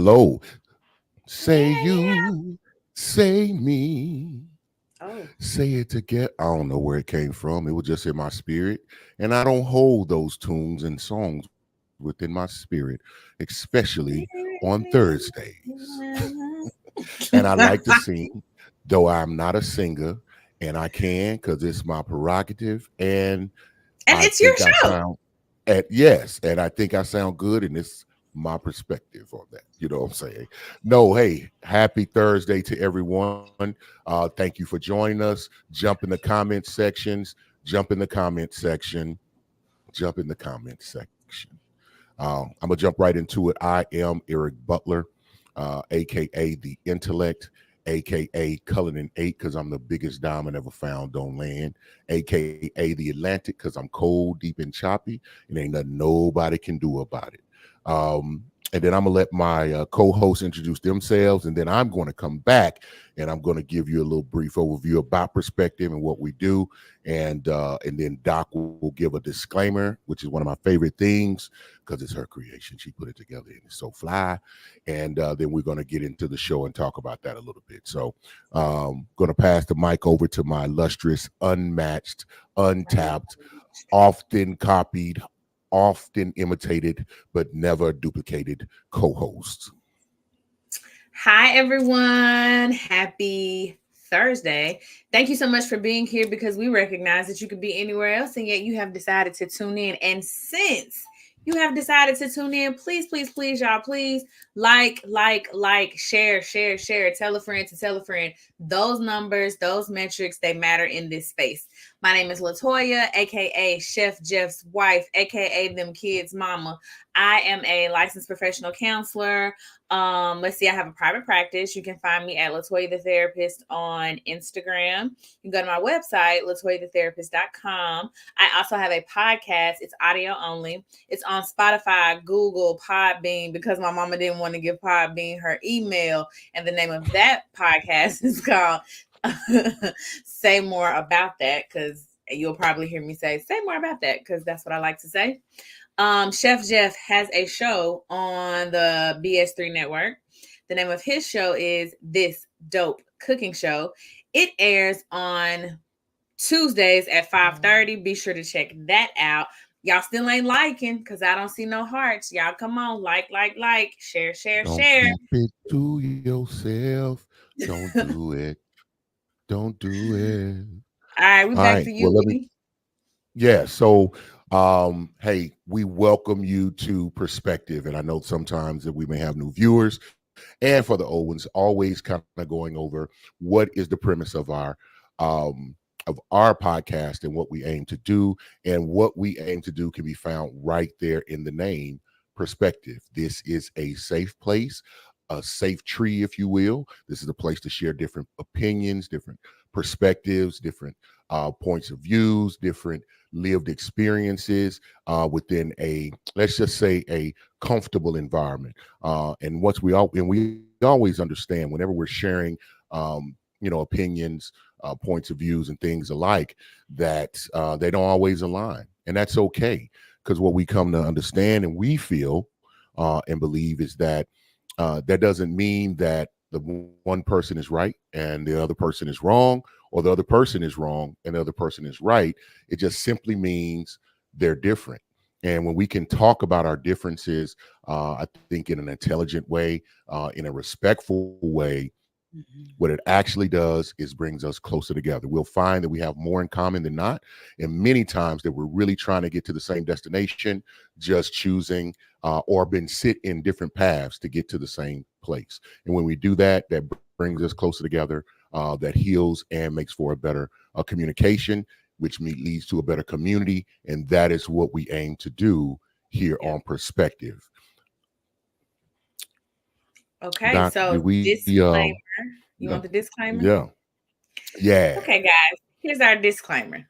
Hello. Say Yeah. you, say me. Oh. Say it together. I don't know where it came from. It was just in my spirit. And I don't hold those tunes and songs within my spirit, especially on Thursdays. And I like to sing, though I'm not a singer, and I can because it's my prerogative. And And I it's your think I show. sound yes, and I think I sound good, and it's my perspective on that. You know what I'm saying? No, hey, happy Thursday to everyone. Thank you for joining us. Jump in the comment sections. Jump in the comment section. Jump in the comment section. I'm gonna jump right into it. I am Eric Butler, aka the Intellect, aka Cullinan 8, because I'm the biggest diamond ever found on land, aka the Atlantic, because I'm cold, deep, and choppy, and ain't nothing nobody can do about it. And then I'm gonna let my co-hosts introduce themselves, and then I'm going to come back and I'm going to give you a little brief overview about perspective and what we do, and then Doc will give a disclaimer, which is one of my favorite things because it's her creation. She put it together and it's so fly. And then we're going to get into the show and talk about that a little bit. So, going to pass the mic over to my illustrious, unmatched, untapped, often copied, often imitated, but never duplicated co-host. Hi, everyone. Happy Thursday. Thank you so much for being here because we recognize that you could be anywhere else and yet you have decided to tune in. And since you have decided to tune in, please, please, please, y'all, please share, share, share, tell a friend to tell a friend. Those numbers, those metrics, they matter in this space. My name is Latoya, aka Chef Jeff's wife, aka them kids' mama. I am a licensed professional counselor. Let's see, I have a private practice. You can find me at Latoya the Therapist on Instagram. You can go to my website, latoyathetherapist.com. I also have a podcast. It's audio only. It's on Spotify, Google, Podbean, because my mama didn't want to give Podbean her email. And the name of that podcast is called Say More About That, because you'll probably hear me say more about that, because that's what I like to say. Chef Jeff has a show on the BS3 network. The name of his show is This Dope Cooking Show. It airs on Tuesdays at 5:30. Be sure to check that out. Y'all still ain't liking because I don't see no hearts. Y'all come on, share, share, Don't share. keep it to yourself. Don't do it. Don't do it. All right, we All back right. to Well, you, let me. E. Yeah. So, hey, we welcome you to Perspective, and I know sometimes that we may have new viewers, and for the old ones, always kind of going over what is the premise um, of our podcast and what we aim to do, and what we aim to do can be found right there in the name. Perspective. This is a safe place, a safe tree, if you will. This is a place to share different opinions, different perspectives, different points of views, different lived experiences within a, let's just say, a comfortable environment. And we always understand whenever we're sharing, opinions, points of views, and things alike, that they don't always align, and that's okay. Because what we come to understand and we feel and believe is that that doesn't mean that the one person is right and the other person is wrong, or the other person is wrong and the other person is right. It just simply means they're different. And when we can talk about our differences, I think in an intelligent way, in a respectful way, what it actually does is brings us closer together. We'll find that we have more in common than not, and many times that we're really trying to get to the same destination, just choosing or been sit in different paths to get to the same place. And when we do that, that brings us closer together. That heals and makes for a better communication, which leads to a better community, and that is what we aim to do here Yeah. on Perspective. Okay, Doc, did so we? disclaimer. You No, want the disclaimer? yeah, yeah. Okay, guys, here's our disclaimer.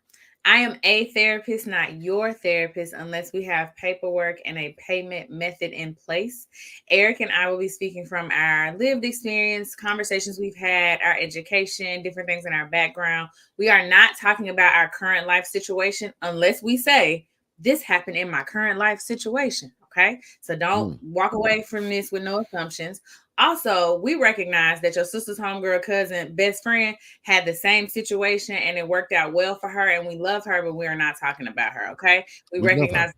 I am a therapist, not your therapist, unless we have paperwork and a payment method in place. Eric and I will be speaking from our lived experience, conversations we've had, our education, different things in our background. We are not talking about our current life situation unless we say, this happened in my current life situation. Okay. So don't Mm. walk away from this with no assumptions. Also, we recognize that your sister's homegirl, cousin, best friend had the same situation and it worked out well for her, and we love her, but we are not talking about her. Okay. We We love her. recognize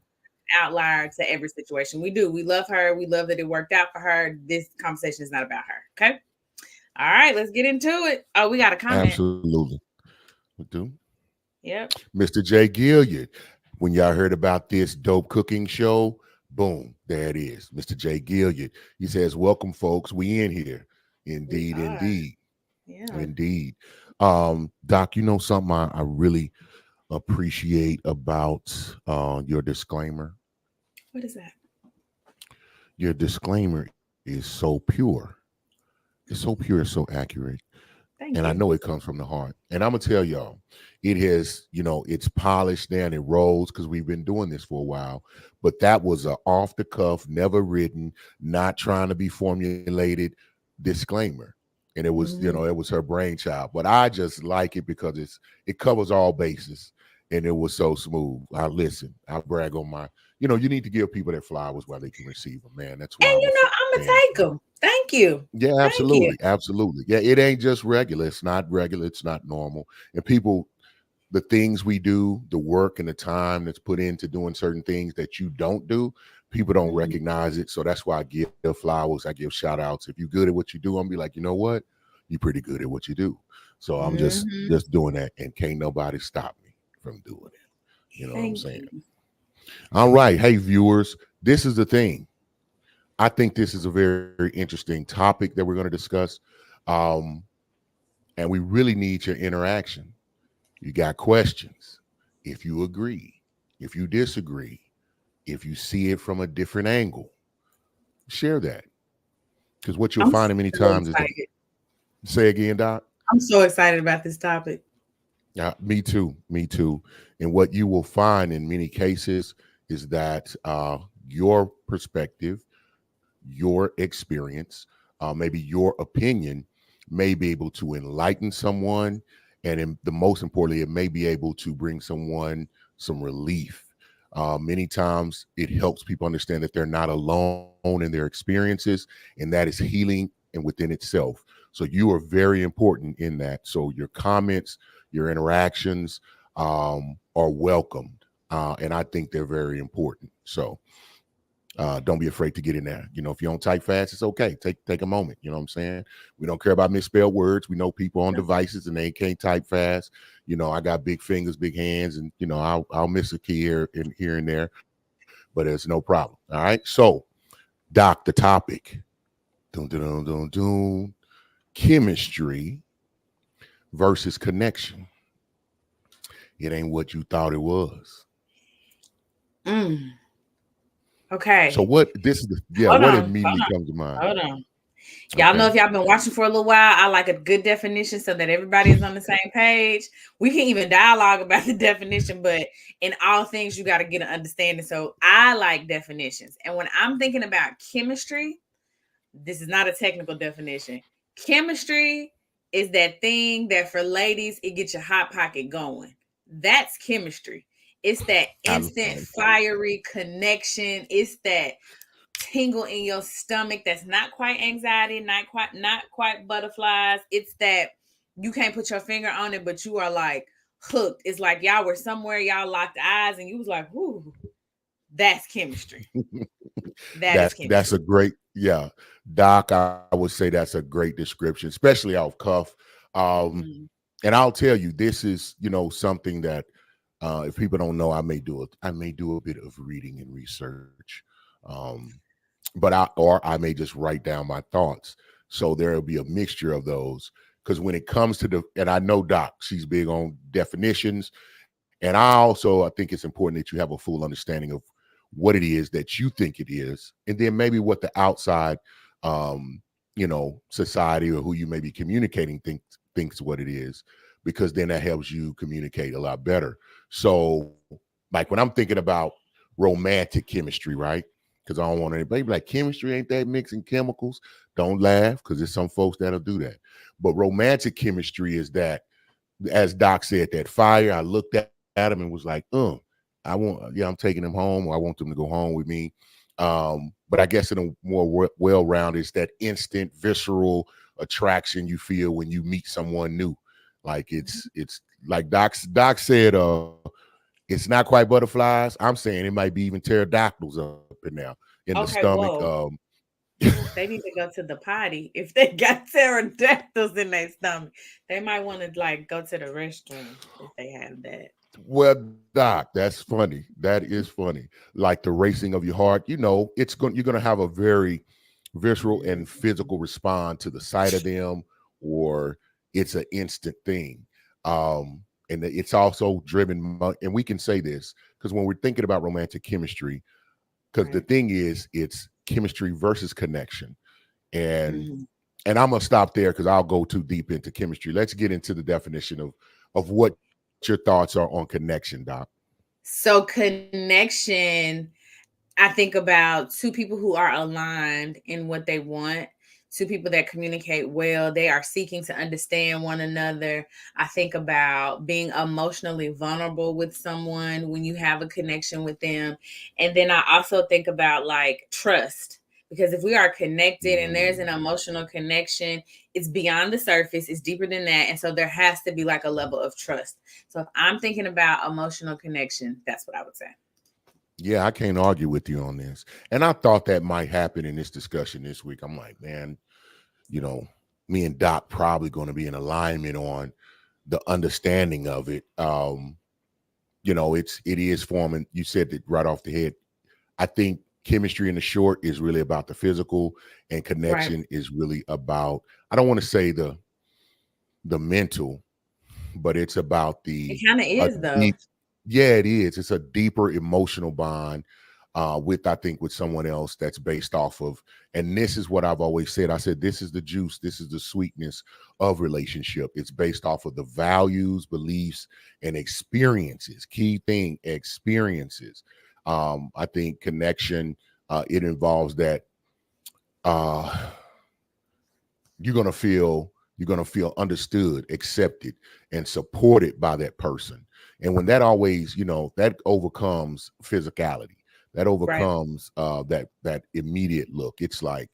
outlier to every situation. We do. We love her. We love that it worked out for her. This conversation is not about her. Okay. All right. Let's get into it. Oh, we got a comment. Absolutely. We do. Yep. Mr. J. Gilliard. When y'all heard about this dope cooking show, boom, there it is. Mr. J. Gilliard. He says, welcome, folks. We in here. We Indeed, are. indeed, Yeah. indeed. Doc, you know something I really appreciate about your disclaimer? What is that? Your disclaimer is so pure. It's so pure, it's so accurate. And Thank I you. know it comes from the heart. And I'm gonna tell y'all, it has, it's polished down, it rolls because we've been doing this for a while. But that was a off the cuff, never written, not trying to be formulated disclaimer. And it was, Mhm. it was her brainchild. But I just like it because it covers all bases, and it was so smooth. I listen, I brag on my, you need to give people their flowers while they can receive them, man. That's And why I'm a I'm fan gonna take of mine. them. Thank you. Yeah, Thank you. absolutely, absolutely. Yeah, it ain't just regular. It's not regular. It's not normal. And people, the things we do, the work and the time that's put into doing certain things that you don't do, people don't Mhm. recognize it. So that's why I give flowers. I give shout outs. If you're good at what you do, I'm gonna be like, you know what? You're pretty good at what you do. So I'm just Mhm. just doing that, and can't nobody stop me from doing it. You know what I'm Thank saying? you. All right, hey viewers, this is the thing. I think this is a very interesting topic that we're going to discuss. Um, and we really need your interaction. You got questions. If you agree, if you disagree, if you see it from a different angle, share that. Because what you'll I'm find so many times is that, excited. say again, Doc. I'm so excited about this topic. Yeah, me too. Me too. And what you will find in many cases is that your perspective, your experience, maybe your opinion may be able to enlighten someone. And the most importantly, it may be able to bring someone some relief. Many times it helps people understand that they're not alone in their experiences, and that is healing and within itself. So you are very important in that. So your comments, your interactions are welcomed. And I think they're very important. So don't be afraid to get in there. If you don't type fast, it's okay. Take a moment. You know what I'm saying? We don't care about misspelled words. We know people on devices and they can't type fast. I got big fingers, big hands, and I'll miss a key here and there, but it's no problem. All right. So, Doc, the topic. Dun, dun, dun, dun, dun. Chemistry versus connection. It ain't what you thought it was. Mm. So Okay. what this is Hold what on. immediately comes to mind? Hold on. Y'all know Okay. if y'all been watching for a little while, I like a good definition so that everybody is on the same page. We can even dialogue about the definition, but in all things, you got to get an understanding. So I like definitions. And when I'm thinking about chemistry, this is not a technical definition. Chemistry is that thing that for ladies, it gets your hot pocket going. That's chemistry. It's that I instant like that. fiery connection. It's that tingle in your stomach that's not quite anxiety, not quite butterflies. It's that you can't put your finger on it, but you are like hooked. It's like y'all were somewhere, y'all locked eyes, and you was like, "Whoo, that's chemistry. That is That's a chemistry." great, yeah, Doc. I would say that's a great description, especially off cuff. Um, Mhm. and I'll tell you, this is something that if people don't know, I may do a bit of reading and research, um, or I may just write down my thoughts. So there'll be a mixture of those. Because when it comes to and I know Doc, she's big on definitions, and I think it's important that you have a full understanding of what it is that you think it is, and then maybe what the outside, um, society or who you may be communicating thinks what it is, because then that helps you communicate a lot better. So, like when I'm thinking about romantic chemistry, right? Because I don't want anybody to be like, chemistry ain't that mixing chemicals. Don't laugh, because there's some folks that'll do that. But romantic chemistry is that, as Doc said, that fire. I looked at him and was like, I want, yeah, I'm taking them home, or I want them to go home with me. But I guess in a more well-rounded, it's that instant visceral attraction you feel when you meet someone new. Like it's like Doc said, it's not quite butterflies. I'm saying it might be even pterodactyls up in there in the Okay, stomach. whoa. They need to go to the potty if they got pterodactyls in their stomach. They might want to like go to the restroom if they have that. Well, Doc, that's funny. That is funny. Like the racing of your heart, you're gonna have a very visceral and physical respond to the sight of them, or it's an instant thing. And it's also driven, and we can say this because when we're thinking about romantic chemistry, because the Right. thing is, it's chemistry versus connection, and Mhm. and I'm gonna stop there because I'll go too deep into chemistry. Let's get into the definition of what your thoughts are on connection, Doc. So connection, I think about two people who are aligned in what they want, two people that communicate well. They are seeking to understand one another. I think about being emotionally vulnerable with someone when you have a connection with them. And then I also think about like trust. Because if we are connected and there's an Mm. emotional connection, it's beyond the surface, it's deeper than that. And so there has to be like a level of trust. So if I'm thinking about emotional connection, that's what I would say. Yeah, I can't argue with you on this. And I thought that might happen in this discussion this week. I'm like, man, you know, me and Doc probably going to be in alignment on the understanding of it. It is forming. You said it right off the head. I think chemistry in the short is really about the physical, and Right. connection is really about. I don't want to say the mental, but it's about It the kind of a is though. deep. Yeah, it is. It's a deeper emotional bond with I think with someone else that's based off of. And this is what I've always said. I said this is the juice. This is the sweetness of relationship. It's based off of the values, beliefs, and experiences. Key thing, experiences. I think connection. It involves that. Uh, you're gonna feel understood, accepted, and supported by that person. And when that always, that overcomes physicality, that Right. overcomes that immediate look. It's like,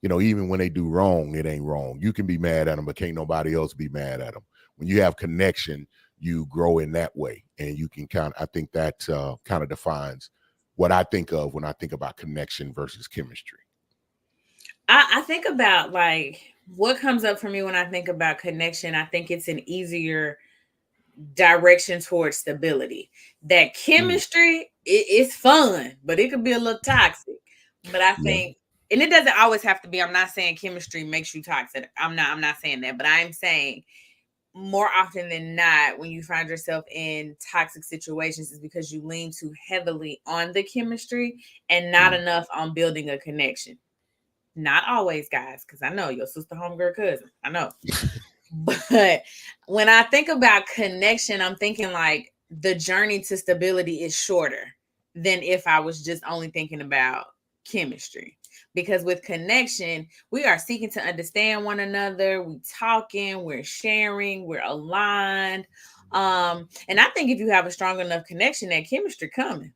even when they do wrong, it ain't wrong. You can be mad at them, but can't nobody else be mad at them. When you have connection, you grow in that way, and you can I think that kind of defines what I think of when I think about connection versus chemistry. I think about like what comes up for me when I think about connection. I think it's an easier direction towards stability. That Mm, chemistry, it's fun, but it could be a little toxic. But I yeah. think, and it doesn't always have to be. I'm not saying chemistry makes you toxic. I'm not saying that, but I'm saying more often than not, when you find yourself in toxic situations, is because you lean too heavily on the chemistry and not Mm. enough on building a connection. Not always, guys, because I know your sister, homegirl, cousin. I know. But when I think about connection, I'm thinking like the journey to stability is shorter than if I was just only thinking about chemistry. Because with connection, we are seeking to understand one another. We talking, we're sharing, we're aligned. And I think if you have a strong enough connection, that chemistry coming.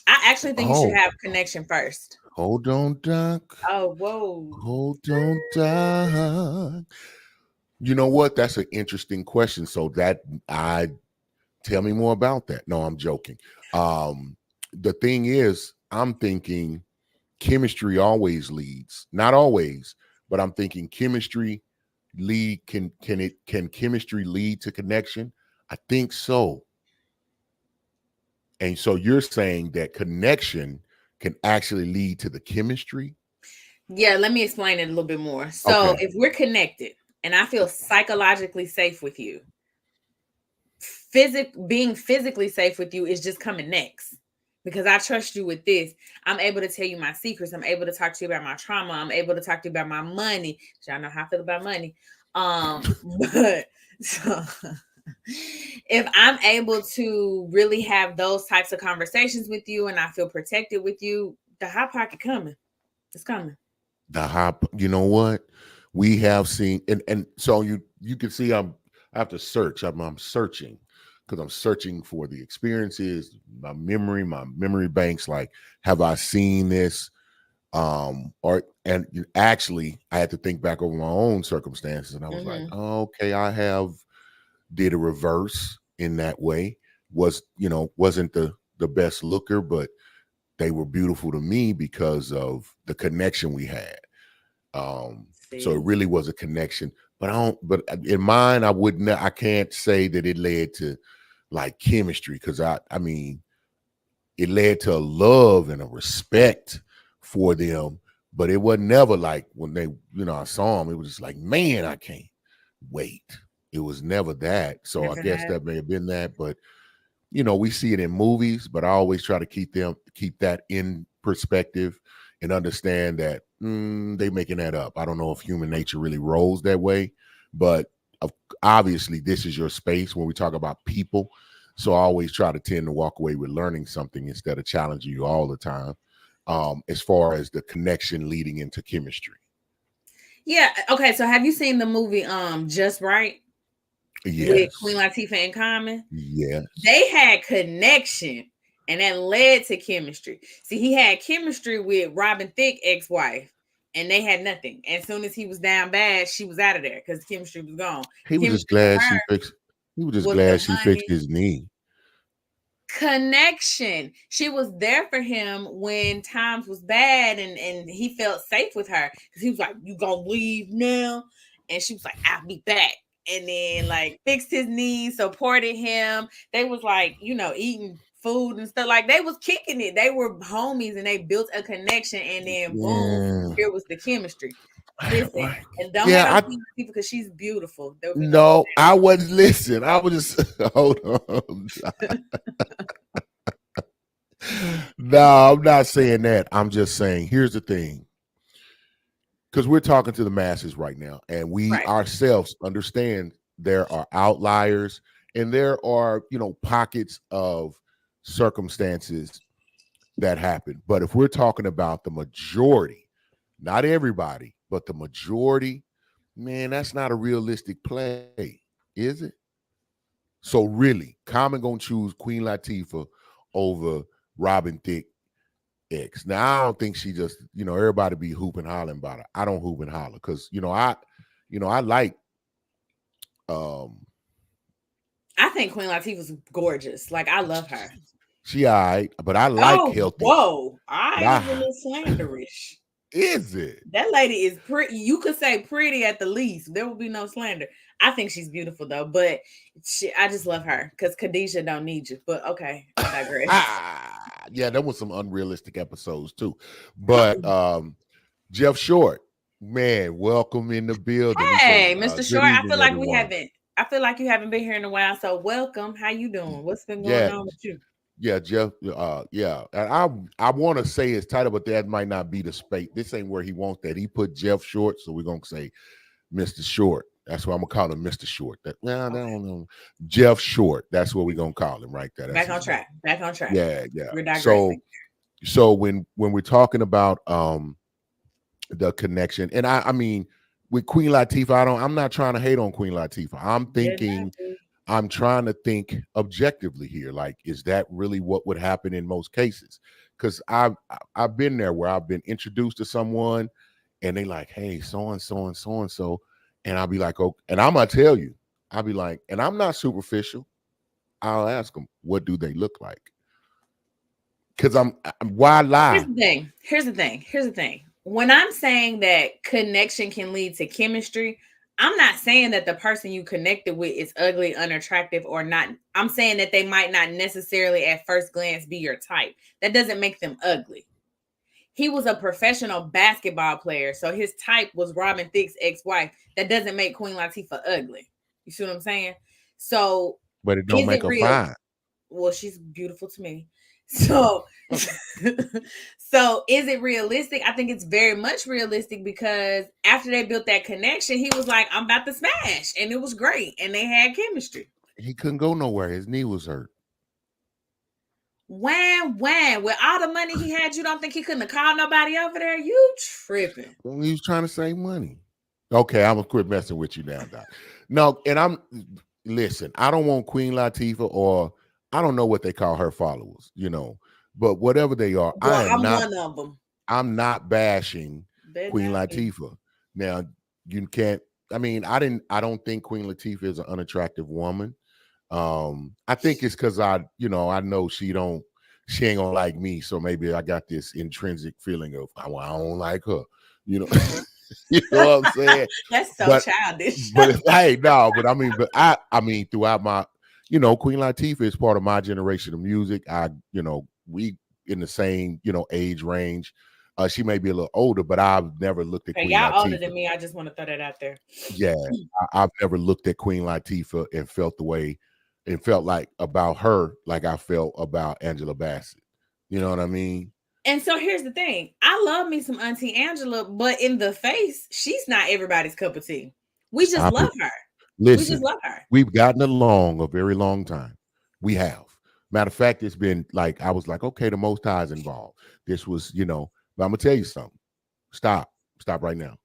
I actually think you should Oh, have connection first. hold on, Doc. Oh, whoa. Hold on, Doc. You know what? That's an interesting question. So that I tell me more about that. No, I'm joking. The thing is, I'm thinking chemistry always leads. Not always, but I'm thinking chemistry lead can chemistry lead to connection? I think so. And so you're saying that connection can actually lead to the chemistry? Yeah, let me explain it a little bit more. So, Okay. if we're connected and I feel psychologically safe with you, being physically safe with you is just coming next. Because I trust you with this. I'm able to tell you my secrets. I'm able to talk to you about my trauma. I'm able to talk to you about my money. Y'all know how I feel about money. But so if I'm able to really have those types of conversations with you and I feel protected with you, the hot pocket coming. It's coming. The hop, you know what? We have seen, and so you can see I have to search. I'm searching because I'm searching for the experiences, my memory banks. Like, have I seen this? Or and actually, I had to think back over my own circumstances, and I was like, Mm-hmm. oh, okay, I have did a reverse in that way. Wasn't the best looker, but they were beautiful to me because of the connection we had. So it See, really was a connection. But I don't. But in mine, I wouldn't. I can't say that it led to like chemistry because I mean, it led to a love and a respect for them. But it was never like when I saw them. It was just like, man, I can't wait. It was never that. So I never guess had. that may have been that. But we see it in movies, but I always try to keep that in perspective and understand that they making that up. I don't know if human nature really rolls that way, but obviously this is your space when we talk about people. So I always try to tend to walk away with learning something instead of challenging you all the time. As far as the connection leading into chemistry. Yeah. Okay. So have you seen the movie Just Right with Queen Yes. Latifah and Common? Yes. They had connection, and that led to chemistry. See, he had chemistry with Robin Thicke ex-wife, and they had nothing. As soon as he was down bad, she was out of there because the chemistry was gone. He was just Chemistry with glad her she fixed. He was just was the glad she fixed money. his knee. Connection. She was there for him when times was bad, and he felt safe with her because he was like, "You gonna leave now?" And she was like, "I'll be back." And then like fixed his knees, supported him. They was like, eating food and stuff. Like they was kicking it. They were homies and they built a connection. And then boom, Yeah. here was the chemistry. Listen, Like, and don't hate yeah, on I Queen people because she's beautiful. There will be no no, I wasn't listen. I was just hold on. No, I'm not saying that. I'm just saying here's the thing. Because we're talking to the masses right now, and we right. ourselves understand there are outliers and there are, pockets of circumstances that happen. But if we're talking about the majority, not everybody, but the majority, man, that's not a realistic play, is it? So really, Common gonna choose Queen Latifah over Robin Thicke X. Now I don't think she just, everybody be hooping hollering about her. I don't hoop and holler because I like um I think Queen Latifah's gorgeous. Like I love her. she all right, but I like Oh, healthy. whoa. But I was a I little slanderish. is it? That lady is pretty. You could say pretty at the least. There will be no slander. I think she's beautiful though, but I just love her because Khadijah don't need you. But okay, I digress. Yeah, there was some unrealistic episodes too. But Jeff Short, man, welcome in the building. He says, Hey, Mr. good Short. I evening, feel like we everyone. haven't. I feel like you haven't been here in a while. So welcome. How you doing? What's been going Yeah, on with you? yeah, Jeff. Yeah, and I want to say his title, but that might not be the space. This ain't where he wants that. He put Jeff Short, so we're gonna say Mr. Short. That's why I'm gonna call him Mr. Short. That well, I Okay, don't know. Jeff Short. That's what we're gonna call him right there. That's back on his name. track. Back on track. Yeah, yeah. We're So digressing. so when we're talking about the connection, and I mean with Queen Latifah, I'm not trying to hate on Queen Latifah. Did not be. I'm trying to think objectively here. Like, is that really what would happen in most cases? Because I've been there where I've been introduced to someone, and they like, hey, so and so and so and so, and I'll be like, oh, and I'm gonna tell you, I'll be like, and I'm not superficial. I'll ask them, what do they look like? Because why Here's lie? the thing. Here's the thing. Here's the thing. When I'm saying that connection can lead to chemistry, I'm not saying that the person you connected with is ugly, unattractive, or not. I'm saying that they might not necessarily at first glance be your type. That doesn't make them ugly. He was a professional basketball player, so his type was Robin Thicke's ex-wife. That doesn't make Queen Latifah ugly. You see what I'm saying? So But it don't is make it her real? fine. Well, she's beautiful to me. So, so is it realistic? I think it's very much realistic because after they built that connection, he was like, "I'm about to smash," and it was great, and they had chemistry. He couldn't go nowhere. His knee was hurt. Wham. With all the money he had, you don't think he couldn't have called nobody over there? You tripping? He was trying to save money. Okay, I'm gonna quit messing with you now, Doc. No, and listen, I don't want Queen Latifah, or I don't know what they call her followers, but whatever they are, Well, I'm one of them. I'm not bashing Better Queen not be. Latifah. Now, you can't. I mean, I don't think Queen Latifah is an unattractive woman. I think it's because I know she ain't gonna like me, so maybe I got this intrinsic feeling of I don't like her. You know, you know what I'm saying? That's so But childish. hey, no, but I mean, throughout my, Queen Latifah is part of my generation of music. We in the same, age range. She may be a little older, but I've never looked at Okay, Queen y'all older than Latifah. me. I just want to throw that out there. Yeah, I've never looked at Queen Latifah and felt the way and felt like about her like I felt about Angela Bassett. You know what I mean? And so here's the thing. I love me some Auntie Angela, but in the face, she's not everybody's cup of tea. We just Stop love it. her. We just Listen, love her. we've gotten along a very long time. We have. Matter of fact, it's been like I was like, okay, the Most High is involved. This was, but I'm gonna tell you something. Stop. Stop right now.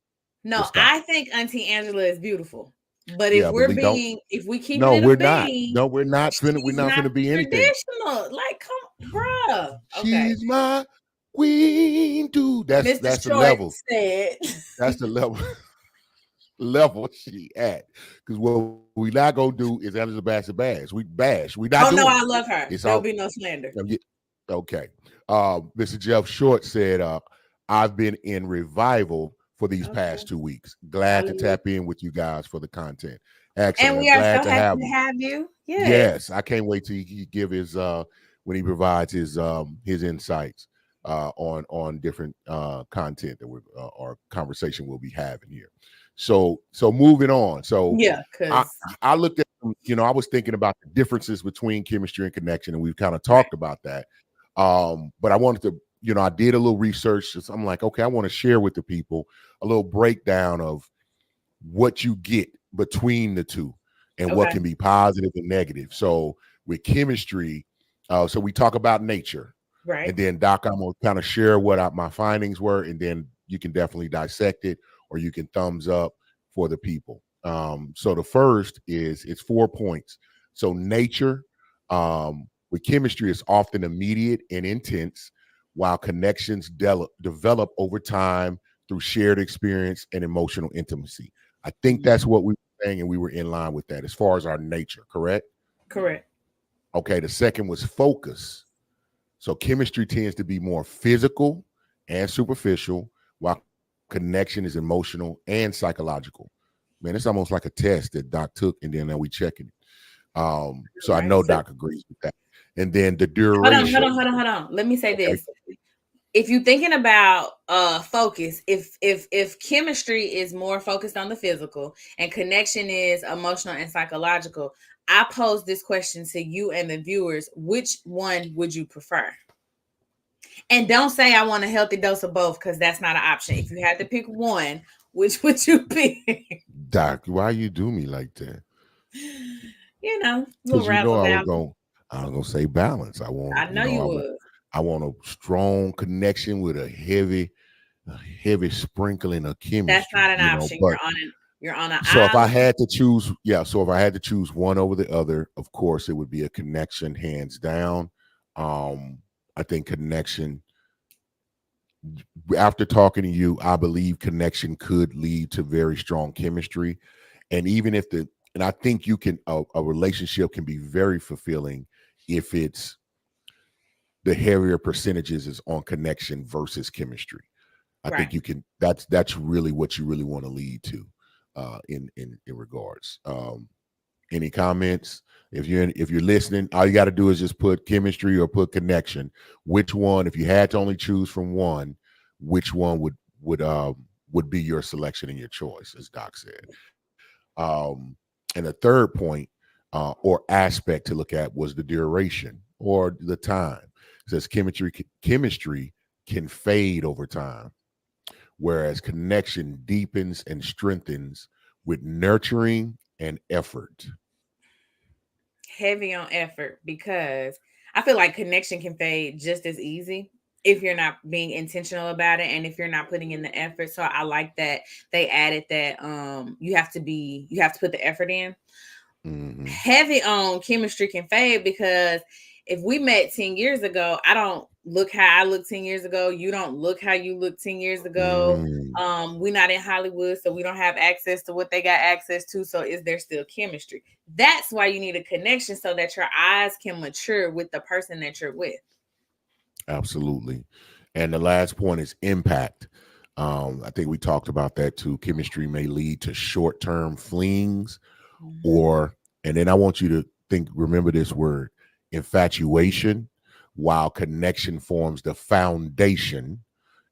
No, Just stop. I think Auntie Angela is beautiful. But Yeah, but don't. if we keeping No, it a we're not. bean, No, we're not finna. We're she's not not finna be anything. traditional. Like, come, bruh. Okay. She's my queen, dude. That's Mr. that's the Short level. said. That's the level. Level she at. Because what we not gonna do is Angela Bassett bash. We bash. We not Oh doing no, it. I love her. It's all There'll be no slander. okay. Mr. Jeff Short said, I've been in revival for these Okay. past 2 weeks. Glad to Hallelujah. tap in with you guys for the content. And Excellent. I'm we are glad so to happy have to you. have you. Yes. Yes, I can't wait till he give his when he provides his insights on different content that we or conversation we'll be having here. So moving on. So Yeah, I because I looked at I was thinking about the differences between chemistry and connection, and we've kind of right. talked about that. But I wanted to I did a little research. So I'm like, okay, I want to share with the people a little breakdown of what you get between the two and what Okay. can be positive and negative. So with chemistry, so we talk about nature, Right. and then Doc, I'm gonna kind of share what my findings were, and then you can definitely dissect it, or you can thumbs up for the people. So the first is it's 4 points. So nature, with chemistry, is often immediate and intense, while connections develop over time through shared experience and emotional intimacy. I think Mhm. that's what we were saying, and we were in line with that as far as our nature, correct? Correct. Okay, the second was focus. So chemistry tends to be more physical and superficial, while connection is emotional and psychological. Man, it's almost like a test that Doc took, and then now we checking it. So I Right. know So Doc agrees with that. And then the hold on, hold on, duration. hold on, hold on. Let me say Okay. this. If you're thinking about focus, if chemistry is more focused on the physical and connection is emotional and psychological, I pose this question to you and the viewers: which one would you prefer? And don't say I want a healthy dose of both, because that's not an option. If you had to pick one, which would you pick? Doc, why you do me like that? Little Because razzle dazzle. I was gonna say balance. I want, I know you would. I want a strong connection with a heavy sprinkling of That's not an chemistry. option. But You're on an so if I island. had to choose, yeah, so if I had to choose one over the other, of course it would be a connection, hands down. I think connection, after talking to you, I believe connection could lead to very strong chemistry. And even if and I think a relationship can be very fulfilling if it's the heavier percentages is on connection versus chemistry. I think Right. you can. That's really what you really want to lead to, in regards. Any comments? If you're listening, all you got to do is just put chemistry or put connection. Which one? If you had to only choose from one, which one would be your selection and your choice, as Doc said. And the third point or aspect to look at was the duration or the time. It says chemistry can fade over time, whereas connection deepens and strengthens with nurturing and effort. Heavy on effort, because I feel like connection can fade just as easy if you're not being intentional about it and if you're not putting in the effort. So I like that they added that you have to put the effort in. Hmm. heavy on chemistry can fade because if we met 10 years ago, I don't look how I look 10 years ago. You don't look how you look 10 years ago. Mm, We're not in Hollywood, so we don't have access to what they got access to. So is there still chemistry? That's why you need a connection so that your eyes can mature with the person that you're with. absolutely. And the last point is impact. I think we talked about that too. Chemistry may lead to short term flings, Mhm. or, and then I want you to think, remember this word, infatuation, while connection forms the foundation,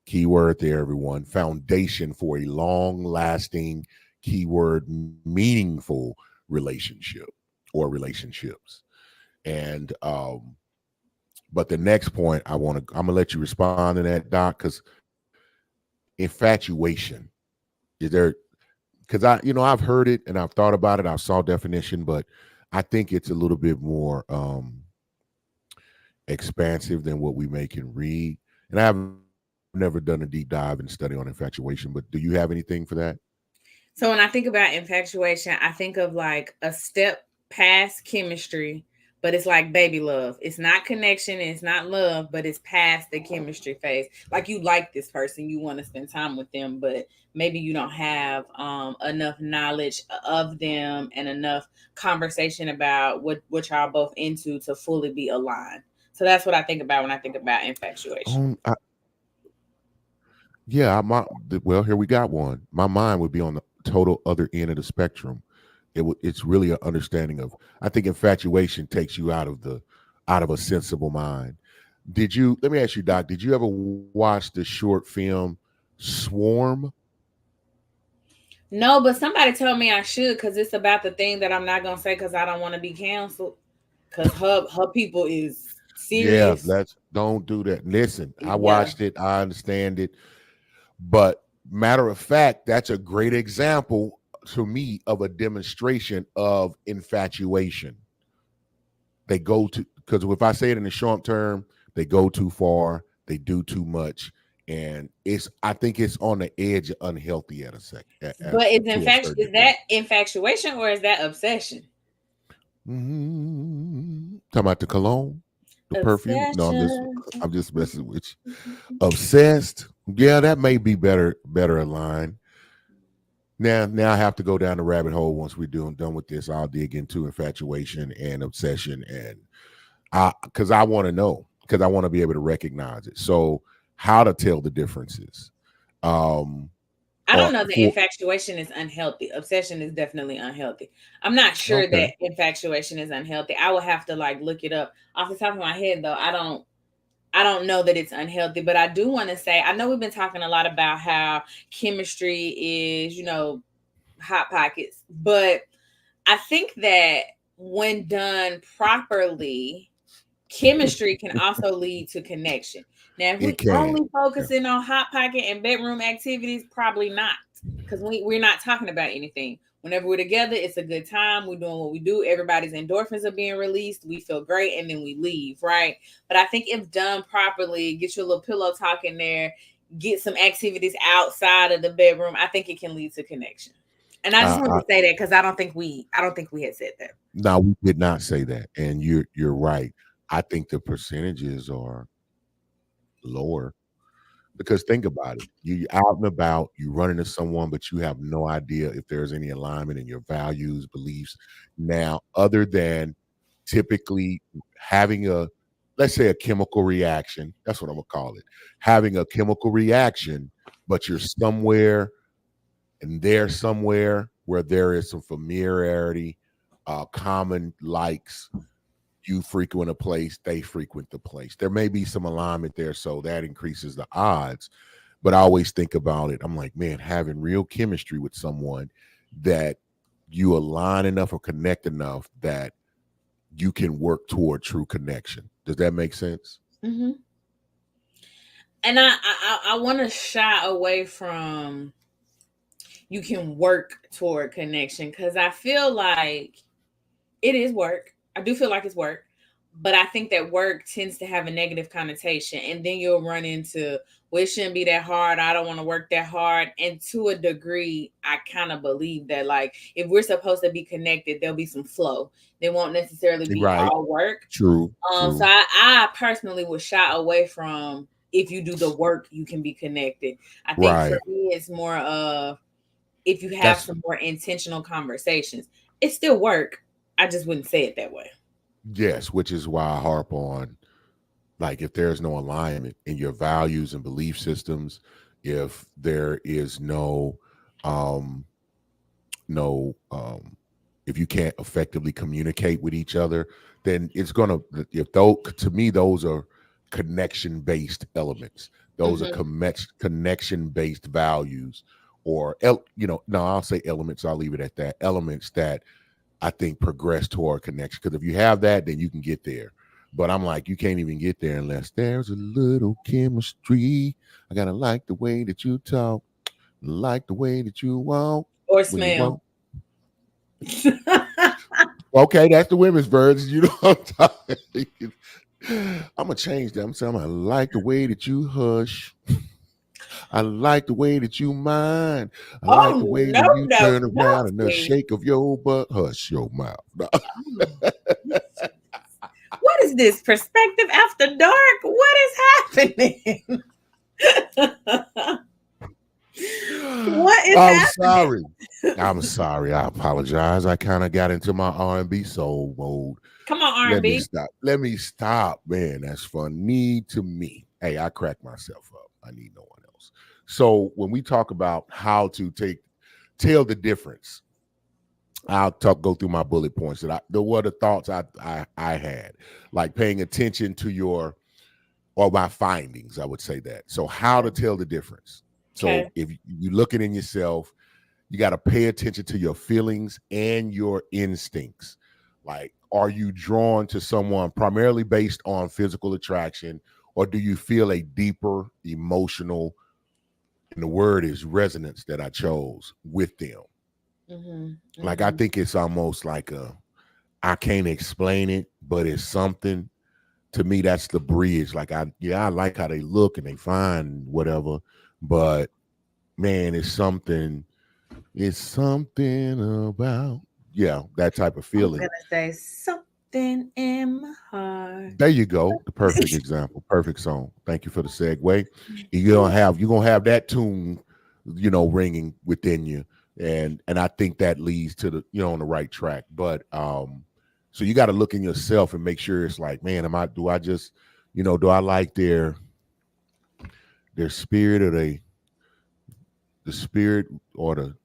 keyword there, everyone, foundation for a long lasting, keyword, meaningful relationship or relationships. And, but the next point I'm gonna let you respond to that, Doc, because infatuation is there, because I've heard it and I've thought about it. I saw definition, but I think it's a little bit more expansive than what we may can read. And I've never done a deep dive and study on infatuation, but do you have anything for that? So when I think about infatuation, I think of like a step past chemistry, but it's like baby love. It's not connection, it's not love, but it's past the chemistry phase. Like you like this person, you want to spend time with them, but maybe you don't have enough knowledge of them and enough conversation about what y'all both into to fully be aligned. So that's what I think about when I think about infatuation. I, yeah, well, here we got one. My mind would be on the total other end of the spectrum. It's really an understanding of. I think infatuation takes you out of a sensible mind. Did you? Let me ask you, Doc. Did you ever watch the short film Swarm? No, but somebody told me I should because it's about the thing that I'm not gonna say because I don't want to be canceled. Because her people is Yeah, serious. let's don't do that. Listen, I Yeah. watched it. I understand it. But matter of fact, that's a great example to me of a demonstration of infatuation. They go to, because if I say it in the short term, they go too far, they do too much, and I think it's on the edge of unhealthy at a But to a certain is degree. that infatuation or is that obsession? Talking about the cologne, the perfume. No, Obsession. I'm just messing with you. Obsessed. Yeah, that may be better aligned. Now I have to go down the rabbit hole. Once we're done with this, I'll dig into infatuation and obsession, and I because I want to know, because I want to be able to recognize it. So how to tell the differences. Um I don't or know that for infatuation is unhealthy. Obsession is definitely unhealthy. I'm not sure Okay. that infatuation is unhealthy. I will have to like look it up. Off the top of my head though, I don't know that it's unhealthy, but I do want to say I know we've been talking a lot about how chemistry is, hot pockets, but I think that when done properly, chemistry can also lead to connection. Now, if It we can. only Yeah. focusing on hot pocket and bedroom activities, probably not, because we're not talking about anything. Whenever we're together, it's a good time. We're doing what we do. Everybody's endorphins are being released. We feel great, and then we leave, right? But I think if done properly, get your little pillow talk in there, get some activities outside of the bedroom. I think it can lead to connection. And I just wanted I to say that because I don't think we had said that. Now we did not say that, and you're right. I think the percentages are lower. Because think about it. You out and about, you run into someone, but you have no idea if there's any alignment in your values, beliefs. Now, other than typically having let's say a chemical reaction, that's what I'm gonna call it. Having a chemical reaction, but you're somewhere and there somewhere where there is some familiarity, common likes, you frequent a place, they frequent the place. There may be some alignment there, so that increases the odds. But I always think about it. I'm like, man, having real chemistry with someone that you align enough or connect enough that you can work toward true connection. Does that make sense? Hmm. And I want to shy away from you can work toward connection because I feel like it is work. I do feel like it's work, but I think that work tends to have a negative connotation, and then you'll run into, well, it shouldn't be that hard. I don't want to work that hard. And to a degree, I kind of believe that, like, if we're supposed to be connected, there'll be some flow. They won't necessarily be Right. all work. True. So True. I personally would shy away from, if you do the work, you can be connected. I think for Right. me, it's more of, if you have That's some more intentional conversations, it's still work. I just wouldn't say it that way. yes, which is why I harp on, like, if there's no alignment in your values and belief systems, if there is um no if you can't effectively communicate with each other, then it's gonna, if those, to me, those are connection based elements. Those are Hmm. connection based values, or no, I'll say elements, I'll leave it at that. Elements that I think progress toward connection. Because if you have that, then you can get there. But I'm like, you can't even get there unless there's a little chemistry. I gotta like the way that you talk, like the way that you walk Or when you smell. walk. Okay, that's the women's version. You know what I'm talking. I'm gonna change that. I'm saying I like the way that you hush. I like the way that you mind. I like Oh the way no, when you no, turn no, around and the Steve. shake of your butt. Hush your mouth. No. Oh, what is this perspective after dark? What is happening? What is I'm happening? sorry. I'm sorry. I apologize. I kind of got into my R&B soul mode. Come on, Let me R&B. stop. Let me stop, man. That's funny to me. Hey, I crack myself up. I need no one else. So when we talk about how to tell the difference, I'll go through my bullet points that there were the thoughts I had, like paying attention to your, or my findings. I would say that. So how to tell the difference. So Okay. if you looking in yourself, you got to pay attention to your feelings and your instincts. Like, are you drawn to someone primarily based on physical attraction, or do you feel a deeper emotional, and the word is resonance that I chose with them? Mhm. Like, I Mhm. think it's almost like I can't explain it, but it's something. To me, that's the bridge. Like, I like how they look and they fine, whatever, but man, it's something about, yeah, that type of I'm feeling. gonna say something in my heart. There you go. The perfect example, perfect song. Thank you for the segue. You're gonna have that tune, ringing within you, and I think that leads to the, on the right track. But so you got to look in yourself and make sure it's like, man, do I just, do I like their spirit, or the spirit, or the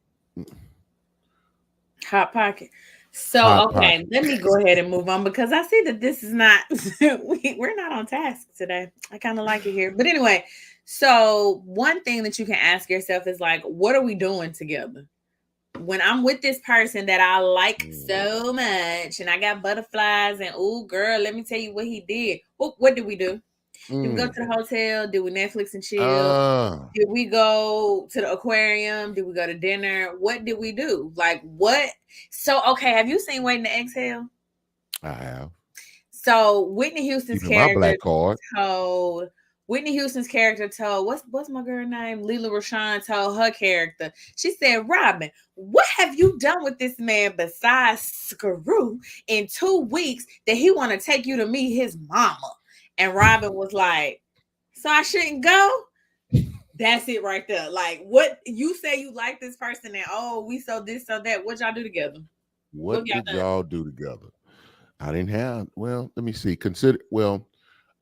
Hot pocket. So, hot okay, pocket? let me go ahead and move on because I see that this is not, we're not on task today. I kind of like it here. But anyway, so one thing that you can ask yourself is like, what are we doing together? When I'm with this person that I like Mm. so much and I got butterflies and, oh, girl, let me tell you what he did. What did we do? Did we go to Mm. the hotel? Did we Netflix and chill? Ah, Did we go to the aquarium? Did we go to dinner? What did we do? Like what? So okay, have you seen Waiting to Exhale? I have. So Whitney Houston's Keeping my character black card. told Whitney Houston's character told what's my girl name? Leela Rashawn told her character. She said, Robin, what have you done with this man besides screw in 2 weeks that he want to take you to meet his mama? And Robin was like, so I shouldn't go? That's it right there. Like what you say you like this person and oh we so this so that. What y'all do together? What have What y'all did done? y'all do together? I didn't have. Well, let me see.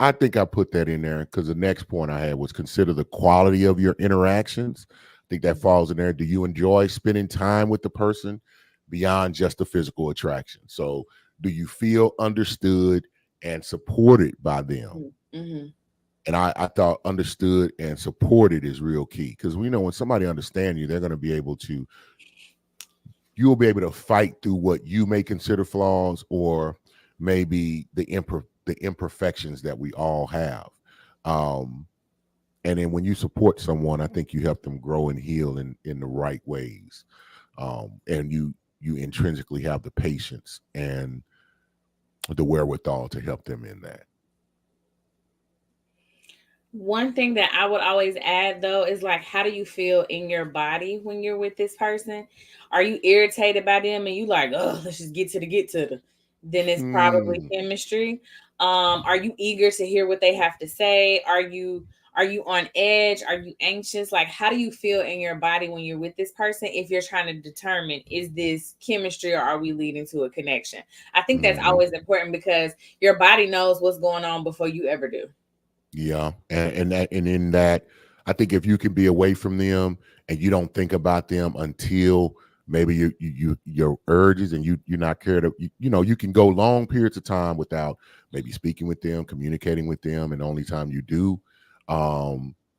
I think I put that in there because the next point I had was consider the quality of your interactions. I think that falls in there. Do you enjoy spending time with the person beyond just the physical attraction? So, do you feel understood and supported by them? Mm-hmm. And I thought understood and supported is real key, because we know when somebody understands you, they're going to be able to, you'll be able to fight through what you may consider flaws, or maybe the imperfections that we all have. Um, and then when you support someone, I think you help them grow and heal in the right ways. And you intrinsically have the patience and the wherewithal to help them in that. One thing that I would always add though is like, how do you feel in your body when you're with this person? Are you irritated by them and you like, oh, let's just get to the, then it's probably Hmm. chemistry. Are you eager to hear what they have to say? Are you on edge? Are you anxious? Like, how do you feel in your body when you're with this person? If you're trying to determine, is this chemistry or are we leading to a connection? I think that's Hmm. always important because your body knows what's going on before you ever do. Yeah, and in that, I think if you can be away from them and you don't think about them until maybe your urges and you're not cared of, you can go long periods of time without maybe speaking with them, communicating with them, and the only time you do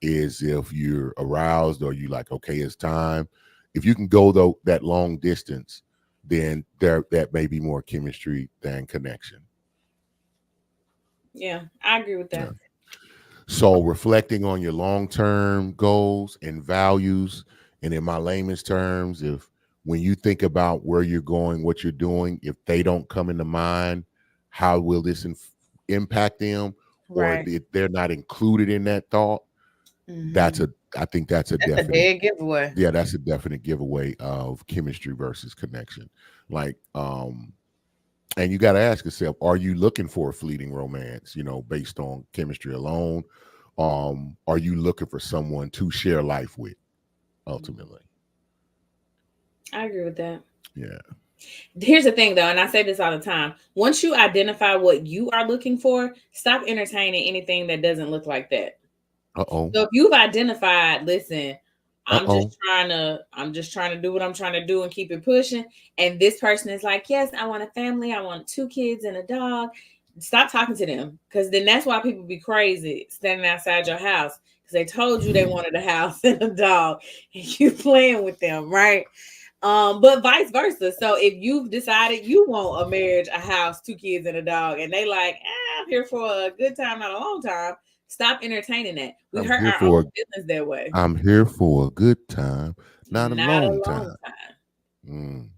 is if you're aroused or you like, okay, it's time. If you can go though that long distance, then there that may be more chemistry than connection. Yeah, I agree with Yeah. that. So reflecting on your long-term goals and values, and in my layman's terms, if when you think about where you're going, what you're doing, if they don't come into mind, how will this impact them, or Right. if they're not included in that thought, that's Hmm. a I think that's a That's a definite, dead giveaway. yeah, that's a definite giveaway of chemistry versus connection. Like and you got to ask yourself, are you looking for a fleeting romance, based on chemistry alone? Are you looking for someone to share life with ultimately? I agree with that. Yeah. Here's the thing, though, and I say this all the time. Once you identify what you are looking for, stop entertaining anything that doesn't look like that. Uh-oh. So if you've identified, listen, Uh-oh. I'm just trying to do what I'm trying to do and keep it pushing. And this person is like, yes, I want a family. I want two kids and a dog. Stop talking to them. Because then that's why people be crazy standing outside your house. Because they told you they wanted a house and a dog. And you playing with them, right? But vice versa. So if you've decided you want a marriage, a house, two kids, and a dog, and they like, I'm here for a good time, not a long time, stop entertaining that. We I'm hurt here our for own a feelings that way. I'm here for a good time, not a Not a long long time. time. Mm,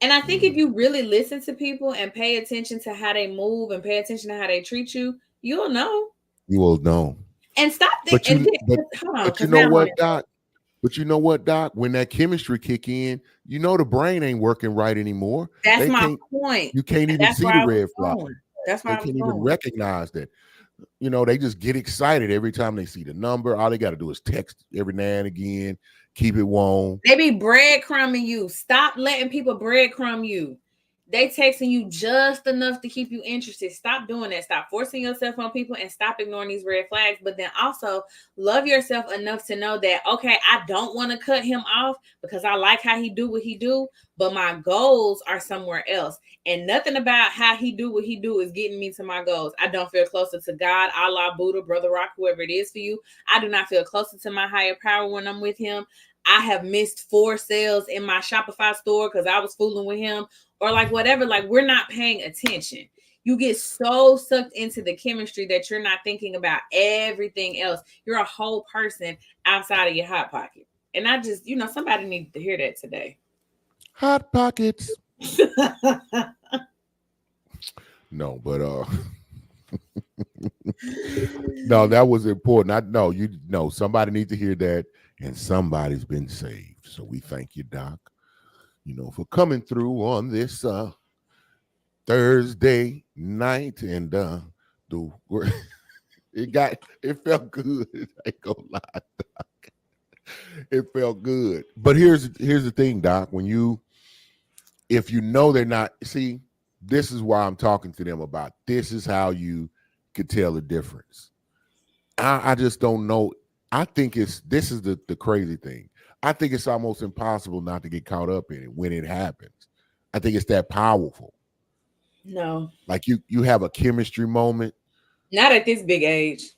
And I think if mm. you really listen to people and pay attention to how they move and pay attention to how they treat you, you'll know. You will know. And stop But and you then, hold on, but you because know now I'm on what, it. Doc? But you know what, Doc? When that chemistry kick in, the brain ain't working right anymore. That's They my can't point. You can't even That's see where the I was red flag. going. That's where They I was can't even going. recognize that. They just get excited every time they see the number. All they got to do is text every now and again, keep it warm. They be breadcrumbing you. Stop letting people breadcrumb you. They texting you just enough to keep you interested. Stop doing that. Stop forcing yourself on people and stop ignoring these red flags. But then also love yourself enough to know that, okay, I don't want to cut him off because I like how he do what he do, but my goals are somewhere else. And nothing about how he do what he do is getting me to my goals. I don't feel closer to God, Allah, Buddha, Brother Rock, whoever it is for you. I do not feel closer to my higher power when I'm with him. I have missed 4 sales in my Shopify store because I was fooling with him or like whatever. Like, we're not paying attention. You get so sucked into the chemistry that you're not thinking about everything else. You're a whole person outside of your hot pocket. And I just, somebody needs to hear that today. Hot pockets. No, but no, that was important. I know you know somebody needs to hear that, and somebody's been saved. So we thank you, Doc, for coming through on this Thursday night, and the it felt good. I ain't gonna lie, it felt good. But here's the thing, Doc. If you know they're not, see, this is why I'm talking to them about. This is how you could tell the difference. I just don't know. I think this is the crazy thing. I think it's almost impossible not to get caught up in it when it happens. I think it's that powerful. No, Like you have a chemistry moment. not at this big age.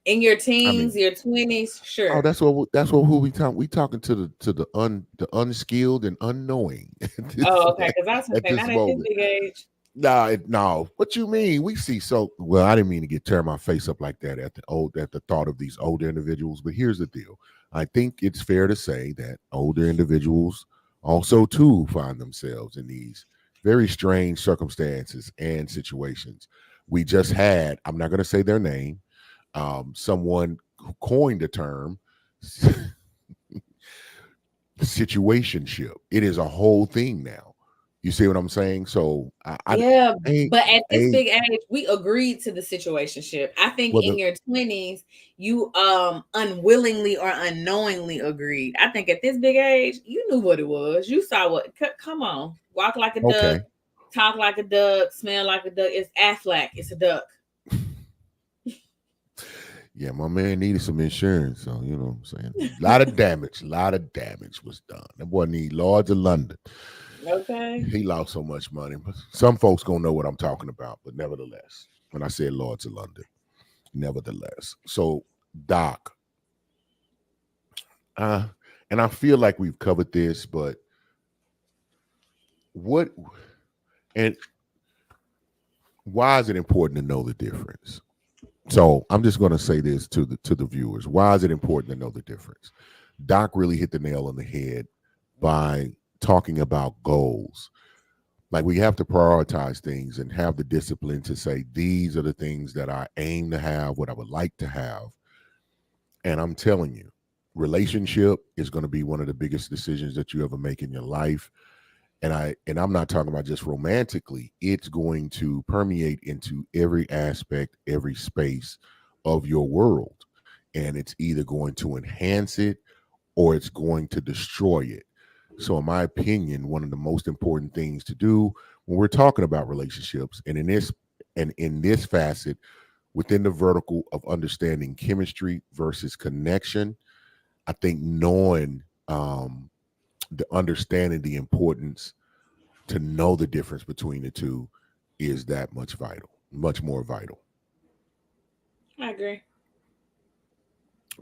In your I teens, mean, your 20s, oh, sure. that's what who we talking. We talking to the unskilled and unknowing at Oh, okay. Because I was going to at say, this not at this moment. big age. Nah, no. What you mean? We see so well. I didn't mean to tear my face up like that at the thought of these older individuals. But here's the deal. I think it's fair to say that older individuals also too find themselves in these very strange circumstances and situations. We just had, I'm not going to say their name, someone who coined the term situationship. It is a whole thing now. You see what I'm saying? So Yeah, I but at this ain't big age, we agreed to the situationship. I think well, in your 20s, you unwillingly or unknowingly agreed. I think at this big age, you knew what it was. You saw what. Come on, walk like a duck, okay. talk like a duck, smell like a duck. It's Aflac. It's a duck. Yeah, my man needed some insurance, so you know what I'm saying. A lot of damage was done. That boy need Lords of London. Okay. He lost so much money. But some folks gonna know what I'm talking about, but nevertheless, when I said Lords of London, nevertheless. So Doc, uh, and I feel like we've covered this, but what and why is it important to know the difference? So I'm just going to say this to the viewers. Why is it important to know the difference? Doc really hit the nail on the head by talking about goals. Like we have to prioritize things and have the discipline to say these are the things that I aim to have, what I would like to have. And I'm telling you, relationship is going to be one of the biggest decisions that you ever make in your life. And I'm not talking about just romantically. It's going to permeate into every aspect, every space of your world. And it's either going to enhance it or it's going to destroy it. So in my opinion, one of the most important things to do when we're talking about relationships and in this facet within the vertical of understanding chemistry versus connection, I think knowing the understanding the importance to know the difference between the two is that much vital, much more vital. I agree.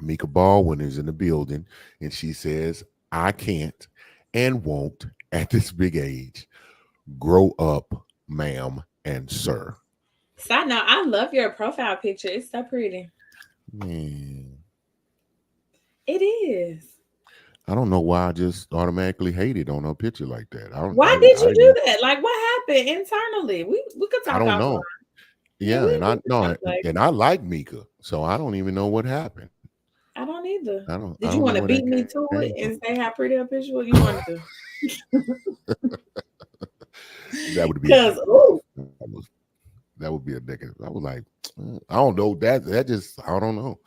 Mika Baldwin is in the building and she says, I can't and won't at this big age grow up, ma'am and sir. Side note, I love your profile picture. It's so pretty. Man, It is. I don't know why I just automatically hated on a picture like that. Why did you do that? Like, what happened internally? We could I talk don't offline. know. Yeah, Yeah, and we I could know, talk later. and I like Mika, so I don't even know what happened. I don't either. I Did you don't know want to where that beat me to came it from. and say how pretty her picture was? You wanted to? That would be a Cause negative. oh That would be a negative. I was like, I don't know that just I don't know.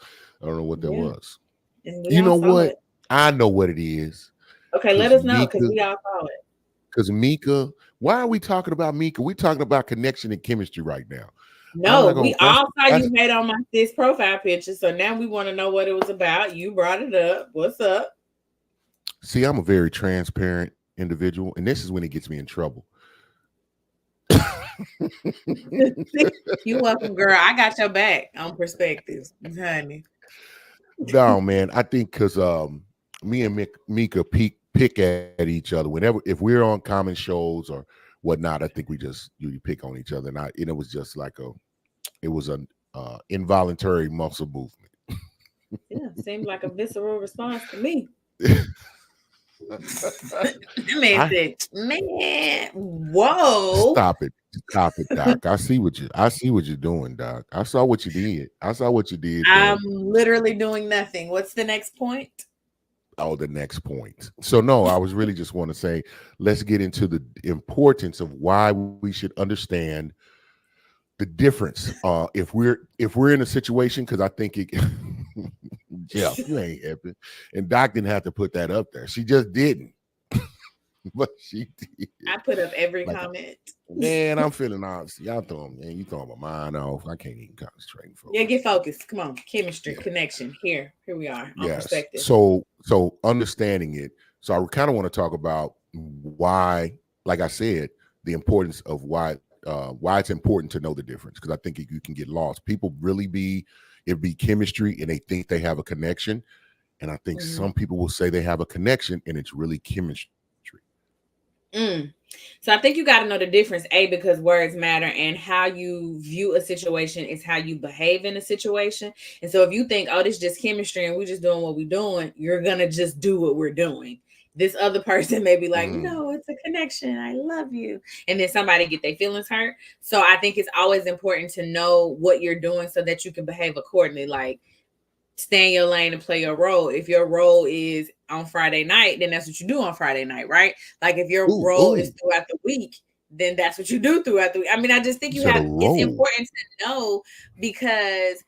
I don't know what that yeah, was. and we You all know saw what? it. I know what it is. Okay, let Cause us know because Mika, we all saw it. because Mika. Why are we talking about Mika? We talking about connection and chemistry right now. I'm No, not we gonna. all saw That's you hate on my sis profile picture, so now we want to know what it was about. You brought it up. What's up? see. I'm a very transparent individual, and this is when it gets me in trouble. You welcome, girl. I got your back on perspectives, honey. No, man. I think because me and Mika pick at each other whenever if we're on common shows or whatnot. I think we just usually pick on each other, and it was just like it was an involuntary muscle movement. Yeah, seemed like a visceral response to me. That man I said, "Man, whoa." stop it, Doc. I see what you're doing, Doc. I saw what you did. I saw what you did I'm there. literally doing nothing. What's the next point? Oh, the next point. So no, I was really just want to say, let's get into the importance of why we should understand the difference. If we're in a situation, because I think it, Jeff, you ain't happy, and Doc didn't have to put that up there. She just didn't, but she did. I put up every Like, comment. man, I'm feeling honest. Y'all throwing, man, you throwing my mind off. I can't even concentrate and Yeah, focus. get focused. Come on. Chemistry, Yeah. connection. Here we are on Yes. perspective. So understanding it. So I kind of want to talk about why, like I said, the importance of why it's important to know the difference because I think you can get lost. People really be chemistry and they think they have a connection, and I think Mhm. some people will say they have a connection and it's really chemistry. Mm. So I think you got to know the difference, because words matter and how you view a situation is how you behave in a situation. And so if you think, oh, this is just chemistry and we're just doing what we're doing, you're going to just do what we're doing. This other person may be like, Mm. no, it's a connection. I love you. And then somebody get their feelings hurt. So I think it's always important to know what you're doing so that you can behave accordingly. Like, stay in your lane and play your role. If your role is on Friday night, then that's what you do on Friday night, right? Like if your Ooh, role is ooh. throughout the week, then that's what you do throughout the week. I mean, I just think You you said a have it's roll. important to know because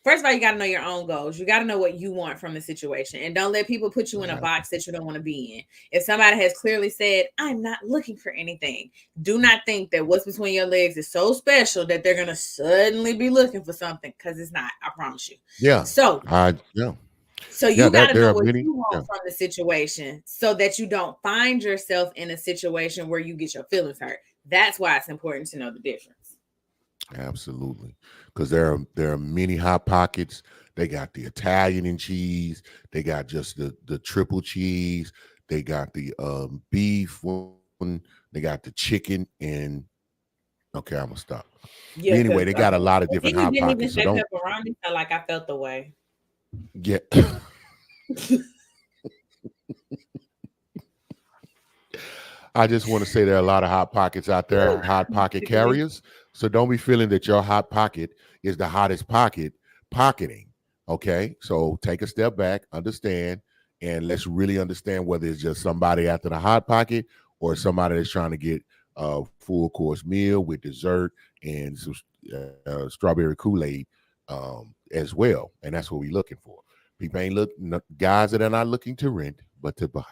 first of all, you got to know your own goals. You got to know what you want from the situation and don't let people put you in a Right. box that you don't want to be in. If somebody has clearly said, I'm not looking for anything, do not think that what's between your legs is so special that they're going to suddenly be looking for something because it's not. I promise you. Yeah. So, Yeah. so Yeah, you got that to there know are what many. you want Yeah. from the situation so that you don't find yourself in a situation where you get your feelings hurt. That's why it's important to know the difference. Absolutely. Because there are many hot pockets. They got the Italian and cheese. They got just the triple cheese. They got the beef one. They got the chicken and okay, I'm gonna stop. But Yeah, anyway, because they got a lot of different then you hot didn't even pockets. So say don't pepperoni. So like I felt the way. get I just want to say there are a lot of hot pockets out there, hot pocket carriers. So don't be feeling that your hot pocket is the hottest pocket pocketing. Okay. So take a step back, understand, and let's really understand whether it's just somebody after the hot pocket or somebody that's trying to get a full course meal with dessert and some strawberry Kool-Aid as well. And that's what we're looking for. People ain't guys that are not looking to rent, but to buy.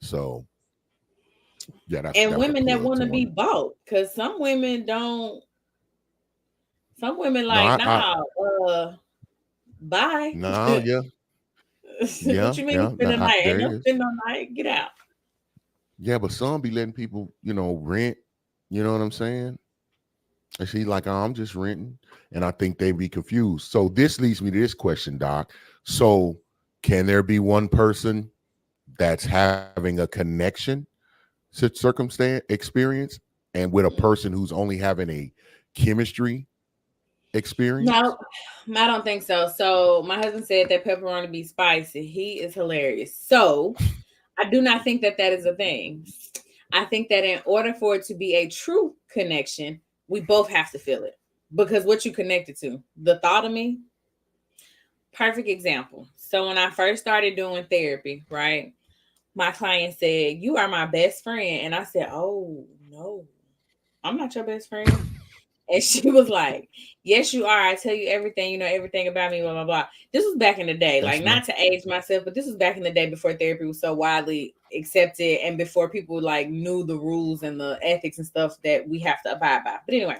So yeah, And that was a women that plug want to to one. be bought, because some women don't. Some women No, like, nah, bye. no, yeah, What yeah, you mean yeah. spend No, the night? Ain't there no is. spend no night. Get out. Yeah, but some be letting people, rent. You know what I'm saying? And she like, oh, I'm just renting, and I think they be confused. So this leads me to this question, Doc. So can there be one person that's having a connection circumstance experience, and with a person who's only having a chemistry No, experience? I don't think so. So my husband said that pepperoni be spicy. He is hilarious. So I do not think that that is a thing. I think that in order for it to be a true connection, we both have to feel it because what you connected to, the thought of me, perfect example. So when I first started doing therapy, right, my client said, "You are my best friend," and I said, "Oh no, I'm not your best friend." And she was like, "Yes, you are. I tell you everything. You know everything about me. Blah blah blah." This was back in the day, That's like not not to age myself, but this was back in the day before therapy was so widely accepted and before people like knew the rules and the ethics and stuff that we have to abide by. But anyway,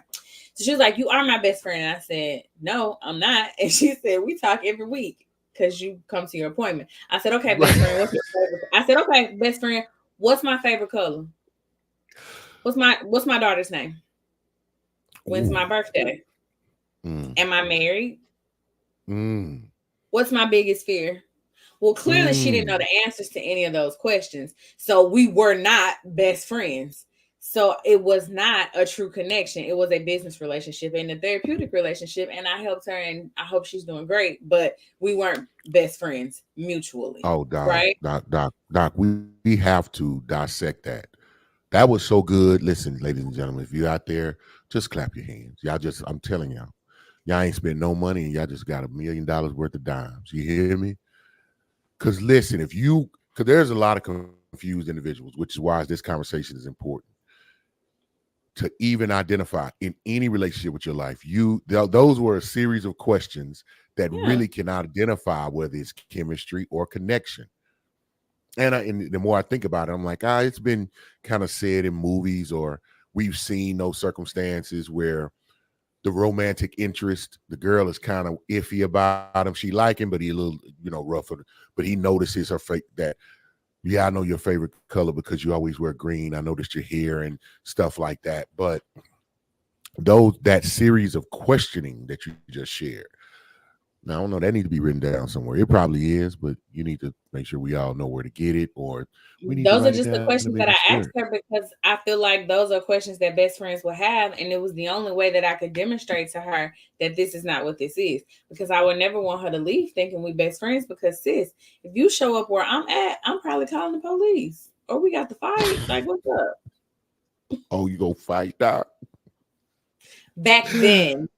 so she was like, "You are my best friend," and I said, "No, I'm not." And she said, "We talk every week because you come to your appointment." I said, "Okay, best friend. What's your favorite?" I said, "Okay, best friend. What's my favorite color? What's my daughter's name? When's ooh. my birthday? Mm, Am I married? mm, What's my biggest fear?" Well, clearly she didn't know mm. the answers to any of those questions. So we were not best friends. So it was not a true connection. It was a business relationship and a therapeutic relationship. And I helped her and I hope she's doing great. But we weren't best friends mutually. Oh, Doc, Right. Doc, we have to dissect that. That was so good. Listen, ladies and gentlemen, if you're out there, just clap your hands. I'm telling y'all ain't spent no money and y'all just got $1 million worth of dimes. You hear me? Because listen, because there's a lot of confused individuals, which is why this conversation is important to even identify in any relationship with your life. Those were a series of questions that Yeah. really can identify whether it's chemistry or connection. And the more I think about it, I'm like, it's been kind of said in movies or we've seen those circumstances where the romantic interest, the girl is kind of iffy about him. She like him, but he a little, rougher. But he notices her that, yeah, I know your favorite color because you always wear green. I noticed your hair and stuff like that. But that series of questioning that you just shared, Now, I don't know. That need to be written down somewhere. It probably is, but you need to make sure we all know where to get it, or we need to Those are write it just the down to questions make that it I asked sure. her because I feel like those are questions that best friends will have. And it was the only way that I could demonstrate to her that this is not what this is. Because I would never want her to leave thinking we best friends. Because, sis, if you show up where I'm at, I'm probably calling the police. Or we got to fight. Like, what's up? Oh, you go fight, Doc? Back then,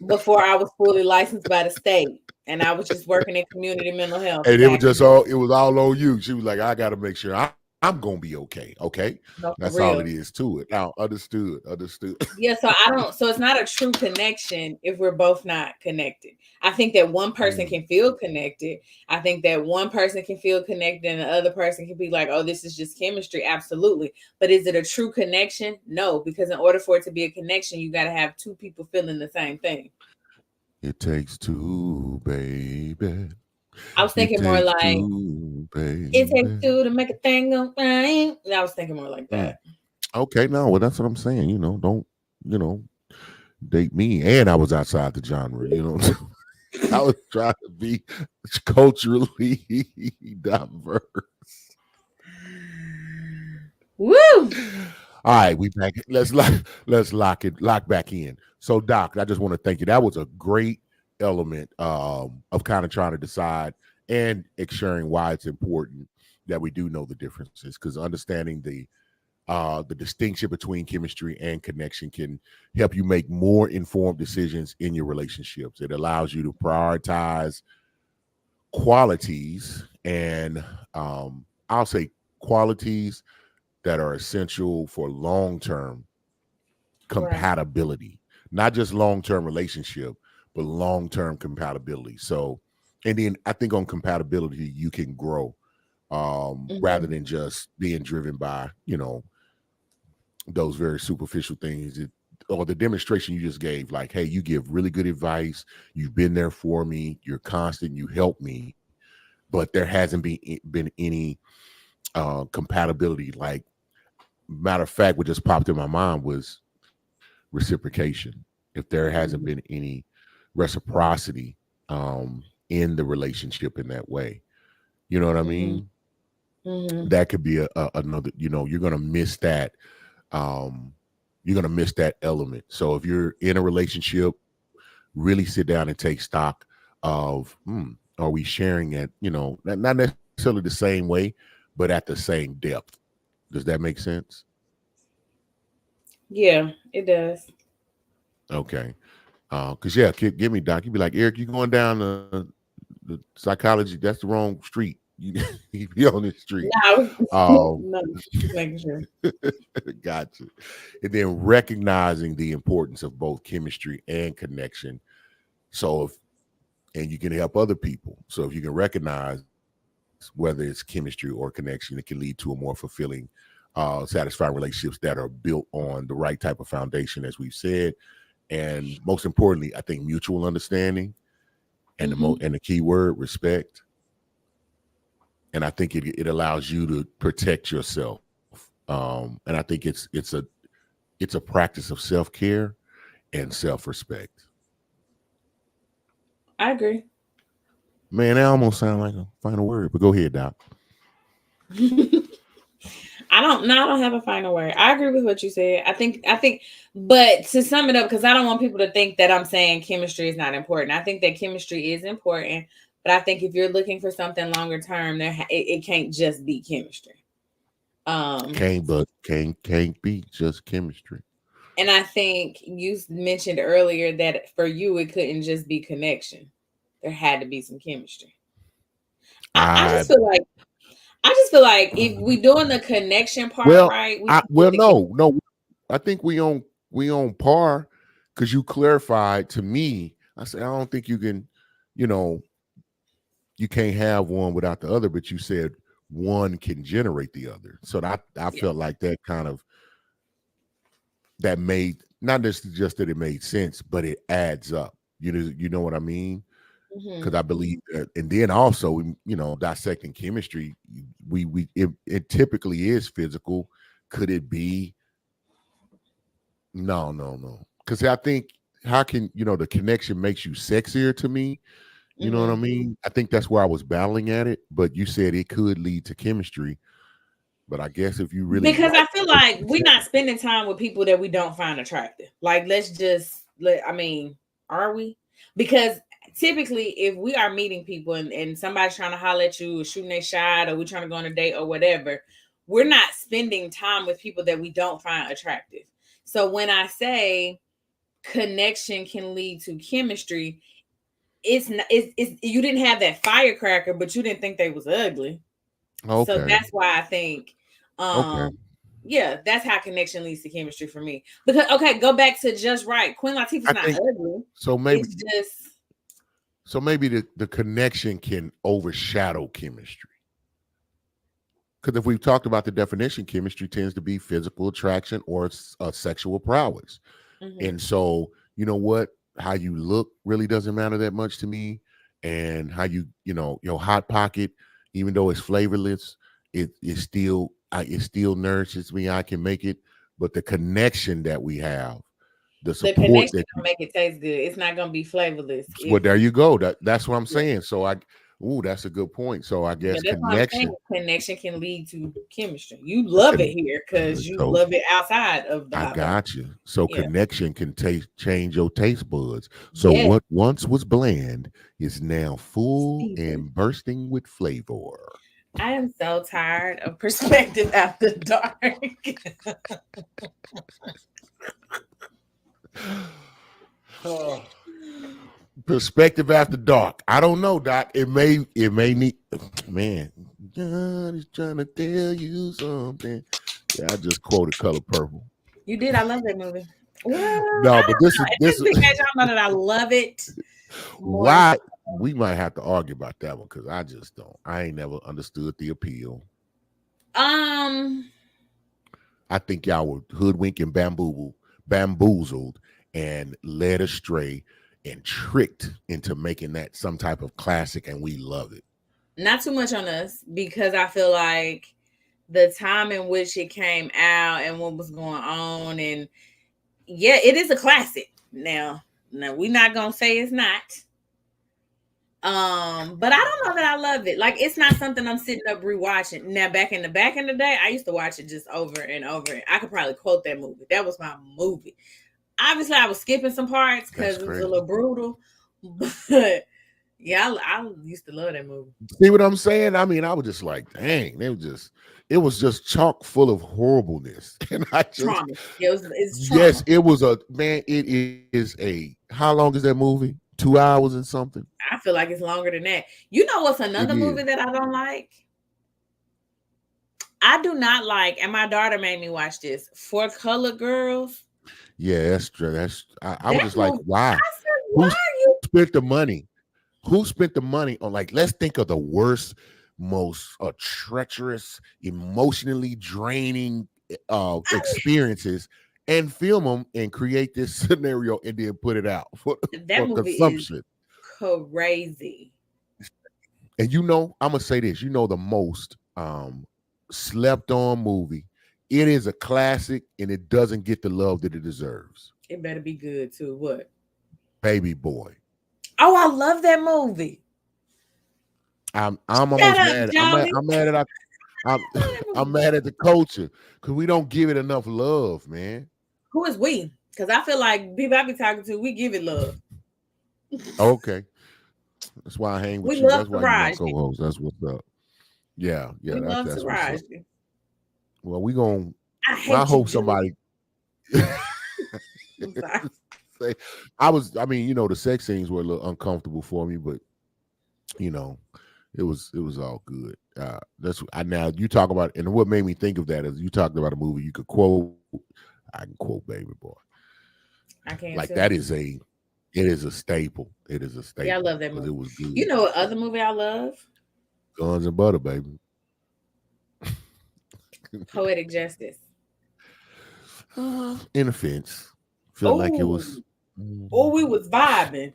before I was fully licensed by the state and I was just working in community mental health And back then. it was all on you. She was like, I got to make sure I'm gonna be okay. Okay, No, for that's all it real. is to it. Now, understood. Yeah, so I don't so it's not a true connection if we're both not connected. I think that one person Mm. can feel connected. I think that one person can feel connected and the other person can be like, "Oh, this is just chemistry." Absolutely. But is it a true connection? No, because in order for it to be a connection, you got to have two people feeling the same thing. It takes two, baby. I was It thinking more takes like two, it takes baby. two to make a thing go right. I was thinking more like Mm. that. Okay, no, well, that's what I'm saying. Don't you know date me, and I was outside the genre. I was trying to be culturally diverse. Woo! All right, we back. Let's lock back in. So, Doc, I just want to thank you. That was a great element of kind of trying to decide and sharing why it's important that we do know the differences, because understanding the distinction between chemistry and connection can help you make more informed decisions in your relationships. It allows you to prioritize qualities and I'll say qualities that are essential for long-term Right. compatibility, not just long-term relationship, but long-term compatibility. So, and then I think on compatibility, you can grow rather Hmm. than just being driven by, those very superficial things or the demonstration you just gave. Like, hey, you give really good advice. You've been there for me. You're constant. You help me. But there hasn't been any compatibility. Like, matter of fact, what just popped in my mind was reciprocation. If there hasn't been any reciprocity in the relationship in that way, you know what I Hmm. mean? Hmm. That could be another. You're gonna miss that. Um, you're gonna miss that element. So if you're in a relationship, really sit down and take stock of, are we sharing it? Not necessarily the same way, but at the same depth. Does that make sense? Yeah, it does. Okay. Cause yeah, give me Doc. You'd be like, Eric, you going down the psychology? That's the wrong street. You be on this street. No, I was, Um, no, just making sure. gotcha. And then recognizing the importance of both chemistry and connection. So if and you can help other people. So if you can recognize whether it's chemistry or connection, it can lead to a more fulfilling, satisfying relationships that are built on the right type of foundation, as we've said. And most importantly, I think mutual understanding and Hmm. and the key word respect. And I think it allows you to protect yourself. And I think it's a practice of self care and self respect. I agree. Man, that almost sounds like a final word, but go ahead, Doc. I don't. No, I don't have a final word. I agree with what you said. I think, but to sum it up, because I don't want people to think that I'm saying chemistry is not important. I think that chemistry is important, but I think if you're looking for something longer term, it can't just be chemistry. Um, Can't be just chemistry. and I think you mentioned earlier that for you it couldn't just be connection. There had to be some chemistry. I I just feel like if we doing the connection part well, right, we I should get well the chemistry. no. I think we on par because you clarified to me. I said I don't think you can, you know, you can't have one without the other, but you said one can generate the other. So I Yeah. felt like that kind of that made not just that it made sense, but it adds up. You know what I mean? Because Hmm. I believe that, and then also, dissecting chemistry, it typically is physical. Could it be? No, no, no. Because I think how can the connection makes you sexier to me? You know what I Mm-hmm. mean? I think that's where I was battling at it, but you said it could lead to chemistry. But I guess if you really Because I like feel the like we're person, not spending time with people that we don't find attractive. Like, let's just I mean, are we? Because typically, if we are meeting people and somebody's trying to holler at you or shooting their shot or we're trying to go on a date or whatever, we're not spending time with people that we don't find attractive. So when I say connection can lead to chemistry, it's not it's you didn't have that firecracker, but you didn't think they was ugly. So okay, that's why I think okay. yeah, that's how connection leads to chemistry for me. Because okay, go back to Just Right. Queen Latifah's I not think ugly. so. Maybe It's just the connection can overshadow chemistry. Because if we've talked about the definition, chemistry tends to be physical attraction or sexual prowess. mhm. And so, you know what? How you look really doesn't matter that much to me. And how your hot pocket, even though it's flavorless, it still nourishes me. I can make it, but the connection that we have, the The support connection that gonna make it taste good. It's not gonna be flavorless. well, If there you go. That's what I'm yeah, saying. So that's a good point. So I yeah, guess that's what I'm saying. connection. Connection can lead to chemistry. You love it Con- here because you so love it outside of the I hot box. got you. So Yeah. connection can change your taste buds. So Yes. what once was bland is now full Steven. and bursting with flavor. I am so tired of perspective after dark. Oh, perspective after dark. I don't know, Doc. It may need man. God is trying to tell you something. Yeah, I just quoted Color Purple. You did. I love that movie. Well, I No, but don't this know. is At this this is big age, I don't know that I love it more. why we might have to argue about that one because I just don't. I ain't never understood the appeal. Um, I think y'all were hoodwinked and bamboozled, and led astray and tricked into making that some type of classic, and we love it. not too much on us because I feel like the time in which it came out and what was going on, and yeah, it is a classic. Now we're not gonna say it's not. But I don't know that I love it. Like it's not something I'm sitting up rewatching. Now back in the day, I used to watch it just over and over. I could probably quote that movie. That was my movie. Obviously, I was skipping some parts That's because it was a crazy. little brutal. But yeah, I used to love that movie. See what I'm saying? I mean, I was just like, dang, it was just chock full of horribleness. And I just, Trauma. Yeah, it's yes, trauma. it was it is how long is that movie? 2 hours and something. I feel like it's longer than that. You know what's It another is. movie that I don't like? I do not like, and my daughter made me watch this. For Color Girls. Yeah, that's true. I was That just like, movie. why? I said, why Who are you? spent the money? Who spent the money on like let's think of the worst, most treacherous, emotionally draining experiences and film them and create this scenario and then put it out for, That for movie is consumption. crazy. And I'm gonna say this, the most slept on movie. It is a classic and it doesn't get the love that it deserves. It better be good too. What? Baby Boy. Oh, I love that movie. I'm Shut almost up, mad. Jody. I'm mad at I'm I love that I'm movie. mad at the culture because we don't give it enough love, man. Who is we? Because I feel like people I be talking to, we give it love. Okay, that's why I hang We with you. love That's why you my Taraji. co-host. That's what's up. Yeah, yeah, We love that's what's up. Taraji. Well, we gonna. I Well, I hate you, hope Jody. somebody I'm sorry. say. I was. I mean, the sex scenes were a little uncomfortable for me, but you know, it was all good. That's I now you talk about and what made me think of that is you talked about a movie you could quote. I can quote Baby Boy. I can Like too. it is a staple. It is a Yeah, I staple love that because it movie. was You good. know what other movie I love? Guns and butter, baby. Poetic Justice. In a fence. Felt like it Oh, was. we was vibing.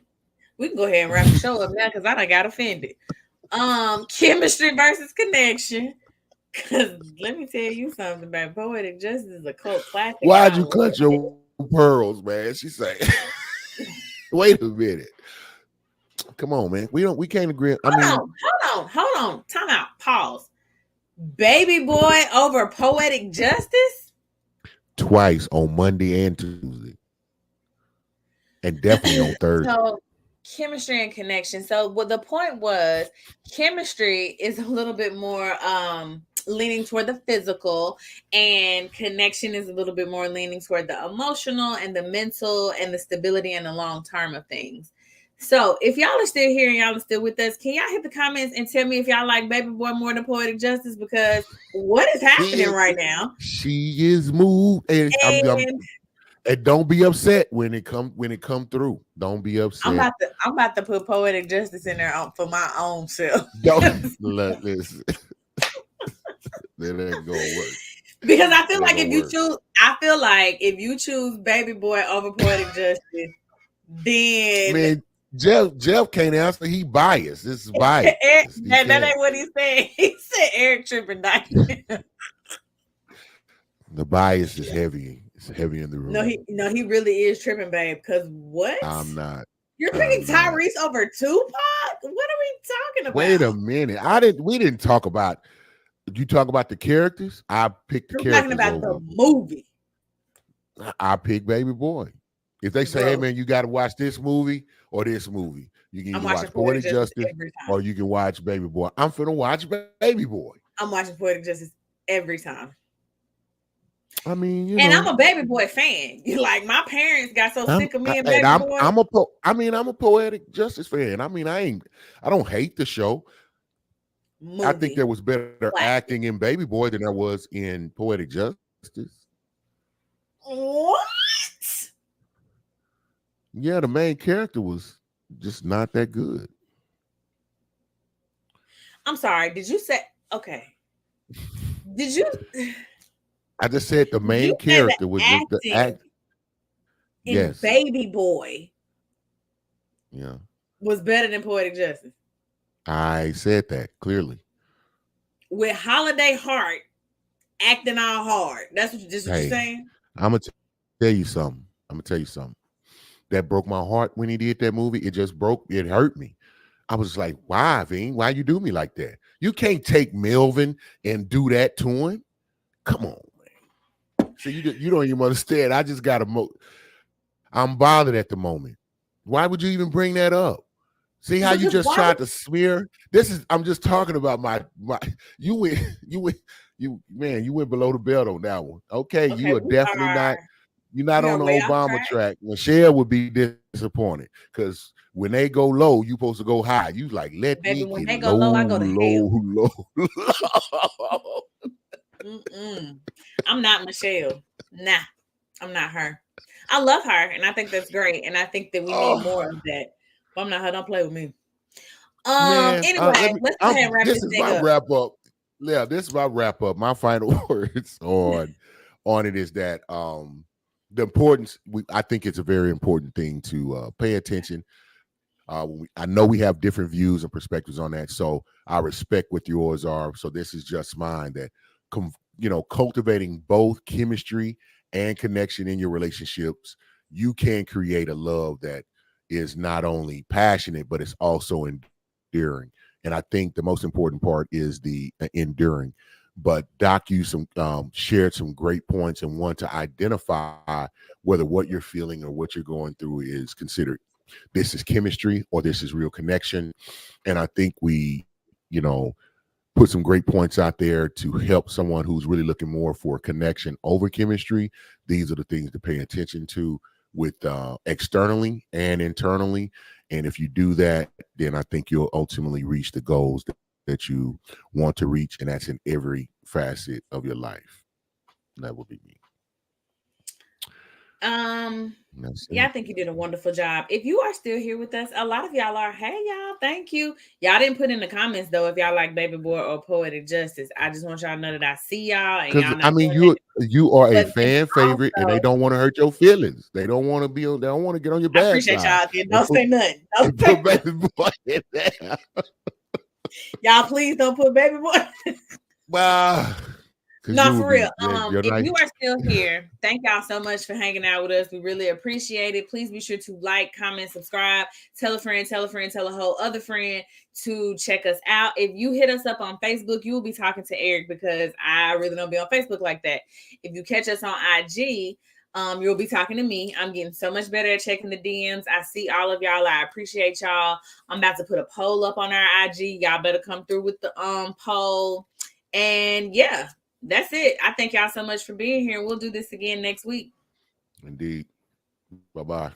We can go ahead and wrap the show up now because I done got offended. Chemistry versus connection. Cause let me tell you something about Poetic Justice is a cult classic, and Why'd I you love clutch it. your pearls, man? She say. Wait a minute. Come on, man. We can't agree. I mean, Hold on. Time out. Pause. Baby Boy over Poetic Justice? twice on Monday and Tuesday. And definitely on Thursday. So chemistry and connection. So what the point was, chemistry is a little bit more leaning toward the physical, and connection is a little bit more leaning toward the emotional and the mental and the stability and the long term of things. So if y'all are still here and y'all are still with us, can y'all hit the comments and tell me if y'all like Baby Boy more than Poetic Justice? Because what is happening right now? She is moved, and and don't be upset when it come through. Don't be upset. I'm about to put Poetic Justice in there for my own self. Don't let this. That ain't gonna work. Because I feel like if you choose Baby Boy over Poetic Justice, then man, Jeff can't answer. He biased. This is biased. that ain't what he said. He said Eric tripping diamond. The bias is heavy. It's heavy in the room. No, he really is tripping, babe. Because what? I'm not. You're picking Tyrese over Tupac? What are we talking about? Wait a minute. We didn't talk about. You talk about the characters. I picked the characters. Talking about the movie. I pick Baby Boy. If they say, "Hey man, you got to watch this movie or this movie," you can either watch Poetic Justice or you can watch Baby Boy. I'm finna watch Baby Boy. I'm watching Poetic Justice every time. I mean, I'm a Baby Boy fan. Like my parents got so sick of me and Baby Boy. I'm a Poetic Justice fan. I mean, I don't hate the show. Movie. I think there was better acting in Baby Boy than there was in Poetic Justice. What? Yeah, the main character was just not that good. I'm sorry. Did you say okay? Did you? I just said the main character was just the act. Yes, Baby Boy. Yeah, was better than Poetic Justice. I said that clearly. With Holiday Heart acting all hard. That's what you're saying? I'm going to tell you something. That broke my heart when he did that movie. It hurt me. I was like, why, Veen? Why you do me like that? You can't take Melvin and do that to him. Come on, man. So you don't even understand. I just got I'm bothered at the moment. Why would you even bring that up? See how you just tried to smear? I'm just talking about my you went below the belt on that one. Okay, you are definitely not. You're not on the Obama track. Michelle would be disappointed because when they go low, you supposed to go high. You like when they go low, I go to hell. I'm not Michelle. Nah, I'm not her. I love her, and I think that's great, and I think that we need more of that. I'm not her. Don't play with me. Anyway, let's go ahead and wrap this thing up. Wrap up. Yeah, this is my wrap up. My final words on it is that the importance. I think it's a very important thing to pay attention. I know we have different views and perspectives on that, so I respect what yours are. So this is just mine. That cultivating both chemistry and connection in your relationships, you can create a love that is not only passionate, but it's also enduring. And I think the most important part is the enduring. But Doc shared some great points and want to identify whether what you're feeling or what you're going through is considered this is chemistry or this is real connection. And I think we, put some great points out there to help someone who's really looking more for connection over chemistry. These are the things to pay attention to with externally and internally. And if you do that, then I think you'll ultimately reach the goals that you want to reach. And that's in every facet of your life. That would be me. I think you did a wonderful job. If you are still here with us, a lot of y'all are. Hey, y'all, thank you. Y'all didn't put in the comments though if y'all like Baby Boy or Poetic Justice. I just want y'all to know that I see y'all. And y'all you are a fan favorite, and they don't want to hurt your feelings. They don't want to be. They don't want to get on your bad side. I appreciate y'all. Don't say nothing. Don't put Baby Boy in there. Y'all, please don't put Baby Boy. Well, because No, you for would real. be you're If not. you are still here, thank y'all so much for hanging out with us. We really appreciate it. Please be sure to like, comment, subscribe, tell a friend, tell a friend, tell a whole other friend to check us out. If you hit us up on Facebook, you will be talking to Eric because I really don't be on Facebook like that. If you catch us on IG, you'll be talking to me. I'm getting so much better at checking the DMs. I see all of y'all. I appreciate y'all. I'm about to put a poll up on our IG. Y'all better come through with the poll. And yeah, that's it. I thank y'all so much for being here. We'll do this again next week. Indeed. Bye bye.